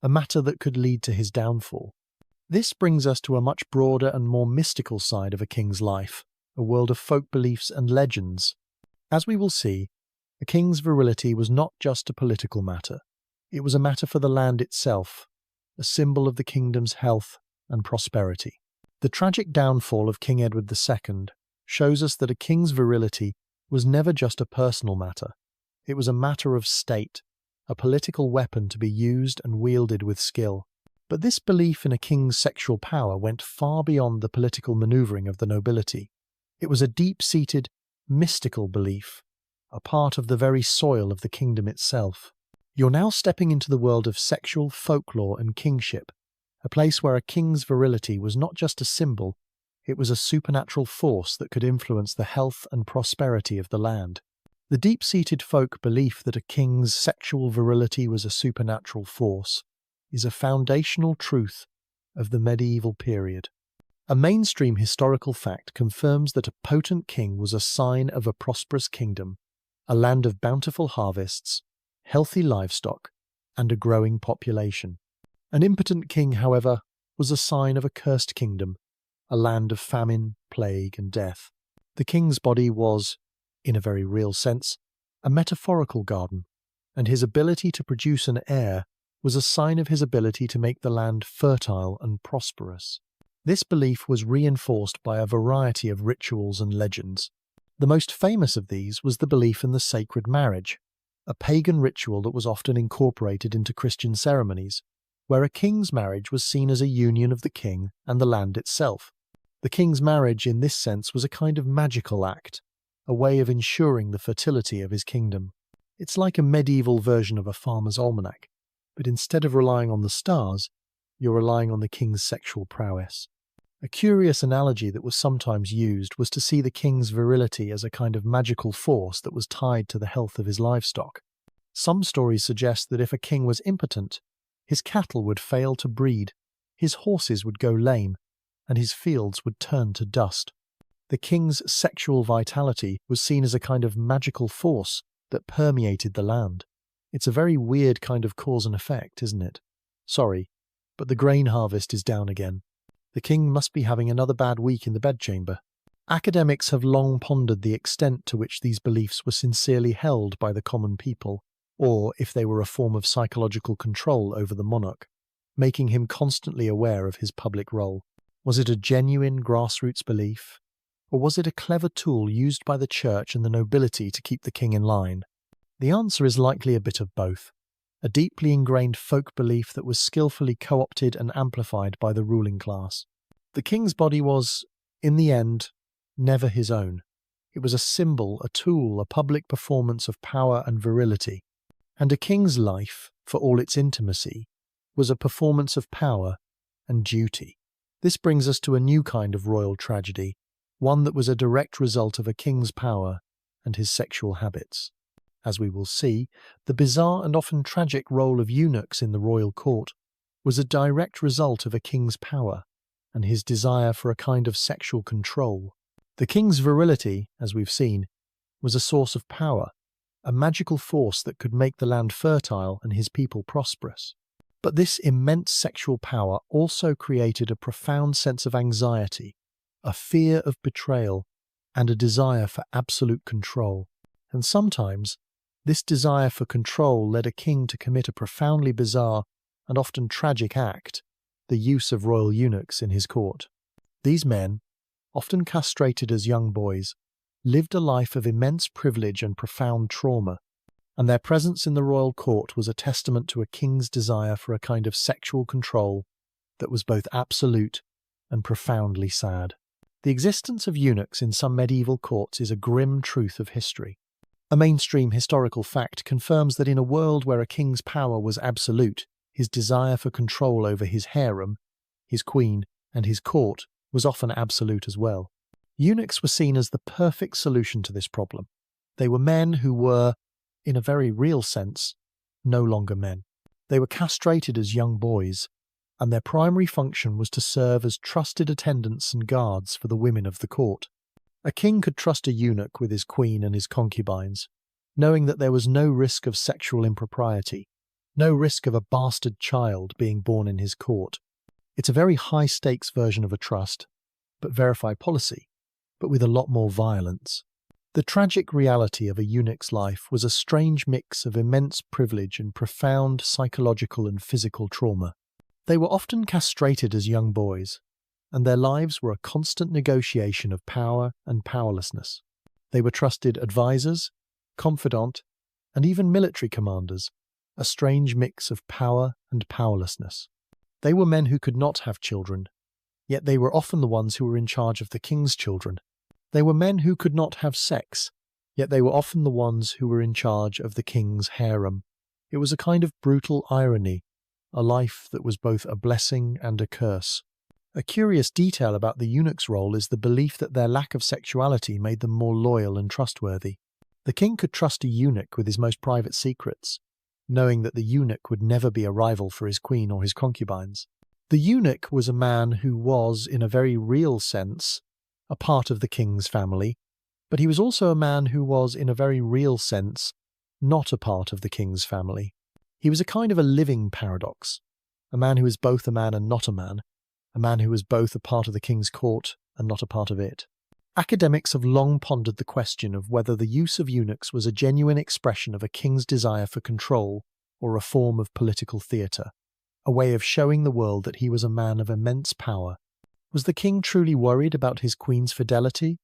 a matter that could lead to his downfall. This brings us to a much broader and more mystical side of a king's life, a world of folk beliefs and legends. As we will see, a king's virility was not just a political matter, it was a matter for the land itself, a symbol of the kingdom's health and prosperity. The tragic downfall of King Edward II shows us that a king's virility was never just a personal matter. It was a matter of state, a political weapon to be used and wielded with skill. But this belief in a king's sexual power went far beyond the political manoeuvring of the nobility. It was a deep-seated, mystical belief, a part of the very soil of the kingdom itself. You're now stepping into the world of sexual folklore and kingship, a place where a king's virility was not just a symbol, it was a supernatural force that could influence the health and prosperity of the land. The deep-seated folk belief that a king's sexual virility was a supernatural force is a foundational truth of the medieval period. A mainstream historical fact confirms that a potent king was a sign of a prosperous kingdom, a land of bountiful harvests, healthy livestock, and a growing population. An impotent king, however, was a sign of a cursed kingdom, a land of famine, plague, and death. The king's body was, in a very real sense, a metaphorical garden, and his ability to produce an heir was a sign of his ability to make the land fertile and prosperous. This belief was reinforced by a variety of rituals and legends. The most famous of these was the belief in the sacred marriage, a pagan ritual that was often incorporated into Christian ceremonies, where a king's marriage was seen as a union of the king and the land itself. The king's marriage, in this sense, was a kind of magical act, a way of ensuring the fertility of his kingdom. It's like a medieval version of a farmer's almanac, but instead of relying on the stars, you're relying on the king's sexual prowess. A curious analogy that was sometimes used was to see the king's virility as a kind of magical force that was tied to the health of his livestock. Some stories suggest that if a king was impotent, his cattle would fail to breed, his horses would go lame, and his fields would turn to dust. The king's sexual vitality was seen as a kind of magical force that permeated the land. It's a very weird kind of cause and effect, isn't it? Sorry, but the grain harvest is down again. The king must be having another bad week in the bedchamber. Academics have long pondered the extent to which these beliefs were sincerely held by the common people, or if they were a form of psychological control over the monarch, making him constantly aware of his public role. Was it a genuine grassroots belief? Or was it a clever tool used by the church and the nobility to keep the king in line? The answer is likely a bit of both. A deeply ingrained folk belief that was skillfully co-opted and amplified by the ruling class. The king's body was, in the end, never his own. It was a symbol, a tool, a public performance of power and virility. And a king's life, for all its intimacy, was a performance of power and duty. This brings us to a new kind of royal tragedy, one that was a direct result of a king's power and his sexual habits. As we will see, the bizarre and often tragic role of eunuchs in the royal court was a direct result of a king's power and his desire for a kind of sexual control. The king's virility, as we've seen, was a source of power, a magical force that could make the land fertile and his people prosperous. But this immense sexual power also created a profound sense of anxiety, a fear of betrayal, and a desire for absolute control. And sometimes, this desire for control led a king to commit a profoundly bizarre and often tragic act, the use of royal eunuchs in his court. These men, often castrated as young boys, lived a life of immense privilege and profound trauma, and their presence in the royal court was a testament to a king's desire for a kind of sexual control that was both absolute and profoundly sad. The existence of eunuchs in some medieval courts is a grim truth of history. A mainstream historical fact confirms that in a world where a king's power was absolute, his desire for control over his harem, his queen, and his court was often absolute as well. Eunuchs were seen as the perfect solution to this problem. They were men who were, in a very real sense, no longer men. They were castrated as young boys, and their primary function was to serve as trusted attendants and guards for the women of the court. A king could trust a eunuch with his queen and his concubines, knowing that there was no risk of sexual impropriety, no risk of a bastard child being born in his court. It's a very high-stakes version of a trust, but verified policy, but with a lot more violence. The tragic reality of a eunuch's life was a strange mix of immense privilege and profound psychological and physical trauma. They were often castrated as young boys, and their lives were a constant negotiation of power and powerlessness. They were trusted advisors, confidant, and even military commanders, a strange mix of power and powerlessness. They were men who could not have children, yet they were often the ones who were in charge of the king's children. They were men who could not have sex, yet they were often the ones who were in charge of the king's harem. It was a kind of brutal irony, a life that was both a blessing and a curse. A curious detail about the eunuch's role is the belief that their lack of sexuality made them more loyal and trustworthy. The king could trust a eunuch with his most private secrets, knowing that the eunuch would never be a rival for his queen or his concubines. The eunuch was a man who was, in a very real sense, a part of the king's family, but he was also a man who was, in a very real sense, not a part of the king's family. He was a kind of a living paradox, a man who is both a man and not a man who was both a part of the king's court and not a part of it. Academics have long pondered the question of whether the use of eunuchs was a genuine expression of a king's desire for control or a form of political theatre, a way of showing the world that he was a man of immense power. Was the king truly worried about his queen's fidelity,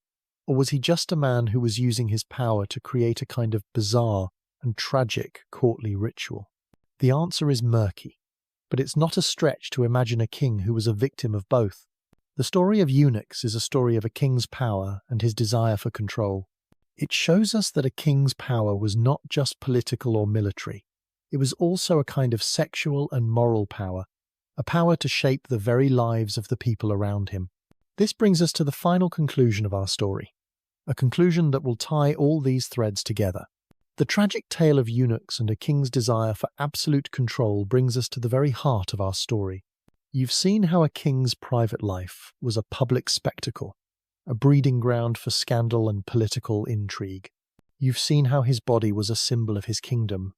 or was he just a man who was using his power to create a kind of bizarre and tragic courtly ritual? The answer is murky, but it's not a stretch to imagine a king who was a victim of both. The story of eunuchs is a story of a king's power and his desire for control. It shows us that a king's power was not just political or military. It was also a kind of sexual and moral power, a power to shape the very lives of the people around him. This brings us to the final conclusion of our story, a conclusion that will tie all these threads together. The tragic tale of eunuchs and a king's desire for absolute control brings us to the very heart of our story. You've seen how a king's private life was a public spectacle, a breeding ground for scandal and political intrigue. You've seen how his body was a symbol of his kingdom,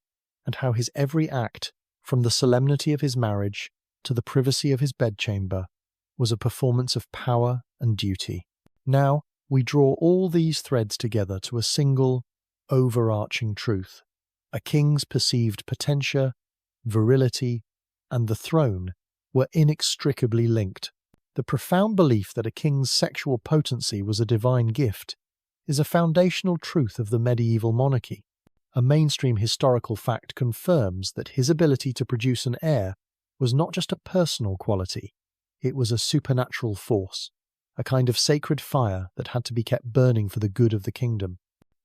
and how his every act, from the solemnity of his marriage to the privacy of his bedchamber, was a performance of power and duty. Now, we draw all these threads together to a single, overarching truth. A king's perceived potentia, virility, and the throne were inextricably linked. The profound belief that a king's sexual potency was a divine gift is a foundational truth of the medieval monarchy. A mainstream historical fact confirms that his ability to produce an heir was not just a personal quality, it was a supernatural force, a kind of sacred fire that had to be kept burning for the good of the kingdom.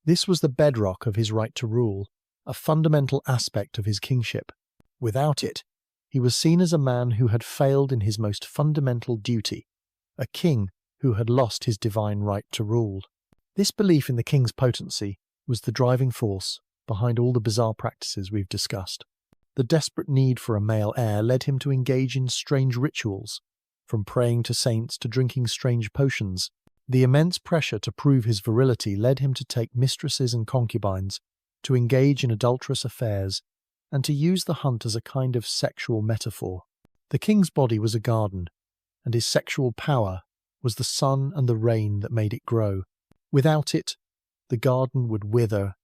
This was the bedrock of his right to rule, a fundamental aspect of his kingship. Without it, he was seen as a man who had failed in his most fundamental duty, a king who had lost his divine right to rule. This belief in the king's potency was the driving force behind all the bizarre practices we've discussed. The desperate need for a male heir led him to engage in strange rituals, from praying to saints to drinking strange potions. The immense pressure to prove his virility led him to take mistresses and concubines, to engage in adulterous affairs, and to use the hunt as a kind of sexual metaphor. The king's body was a garden, and his sexual power was the sun and the rain that made it grow. Without it, the garden would wither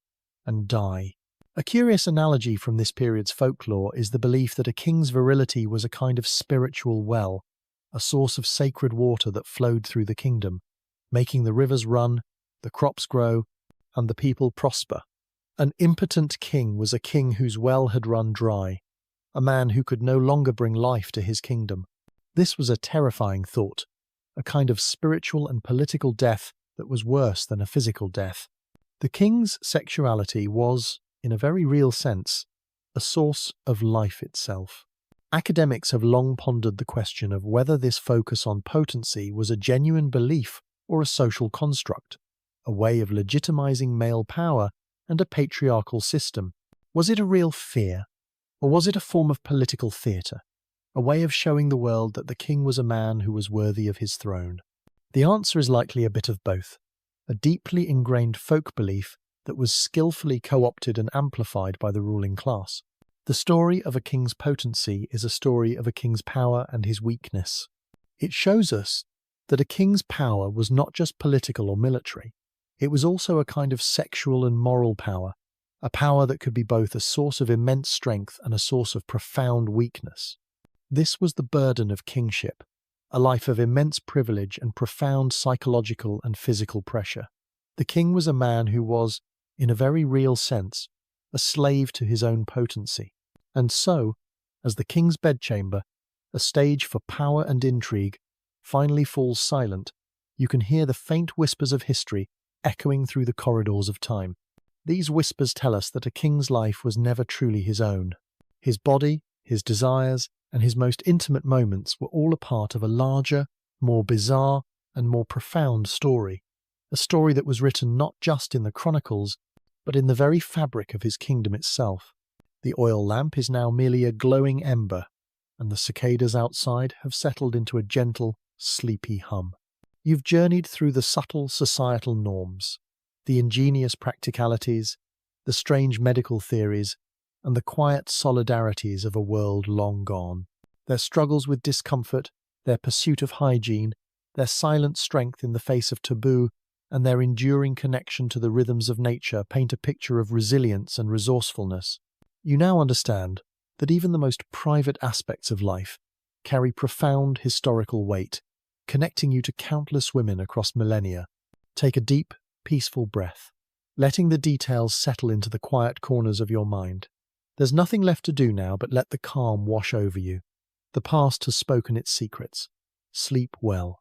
and die. A curious analogy from this period's folklore is the belief that a king's virility was a kind of spiritual well, a source of sacred water that flowed through the kingdom, making the rivers run, the crops grow, and the people prosper. An impotent king was a king whose well had run dry, a man who could no longer bring life to his kingdom. This was a terrifying thought, a kind of spiritual and political death that was worse than a physical death. The king's sexuality was, in a very real sense, a source of life itself. Academics have long pondered the question of whether this focus on potency was a genuine belief or a social construct, a way of legitimizing male power and a patriarchal system. Was it a real fear, or was it a form of political theatre, a way of showing the world that the king was a man who was worthy of his throne? The answer is likely a bit of both, a deeply ingrained folk belief that was skillfully co-opted and amplified by the ruling class. The story of a king's potency is a story of a king's power and his weakness. It shows us that a king's power was not just political or military. It was also a kind of sexual and moral power, a power that could be both a source of immense strength and a source of profound weakness. This was the burden of kingship, a life of immense privilege and profound psychological and physical pressure. The king was a man who was, in a very real sense, a slave to his own potency. And so, as the king's bedchamber, a stage for power and intrigue, finally falls silent, you can hear the faint whispers of history echoing through the corridors of time. These whispers tell us that a king's life was never truly his own. His body, his desires, and his most intimate moments were all a part of a larger, more bizarre, and more profound story. A story that was written not just in the chronicles, but in the very fabric of his kingdom itself. The oil lamp is now merely a glowing ember, and the cicadas outside have settled into a gentle, sleepy hum. You've journeyed through the subtle societal norms, the ingenious practicalities, the strange medical theories, and the quiet solidarities of a world long gone. Their struggles with discomfort, their pursuit of hygiene, their silent strength in the face of taboo, and their enduring connection to the rhythms of nature paint a picture of resilience and resourcefulness. You now understand that even the most private aspects of life carry profound historical weight, connecting you to countless women across millennia. Take a deep, peaceful breath, letting the details settle into the quiet corners of your mind. There's nothing left to do now but let the calm wash over you. The past has spoken its secrets. Sleep well.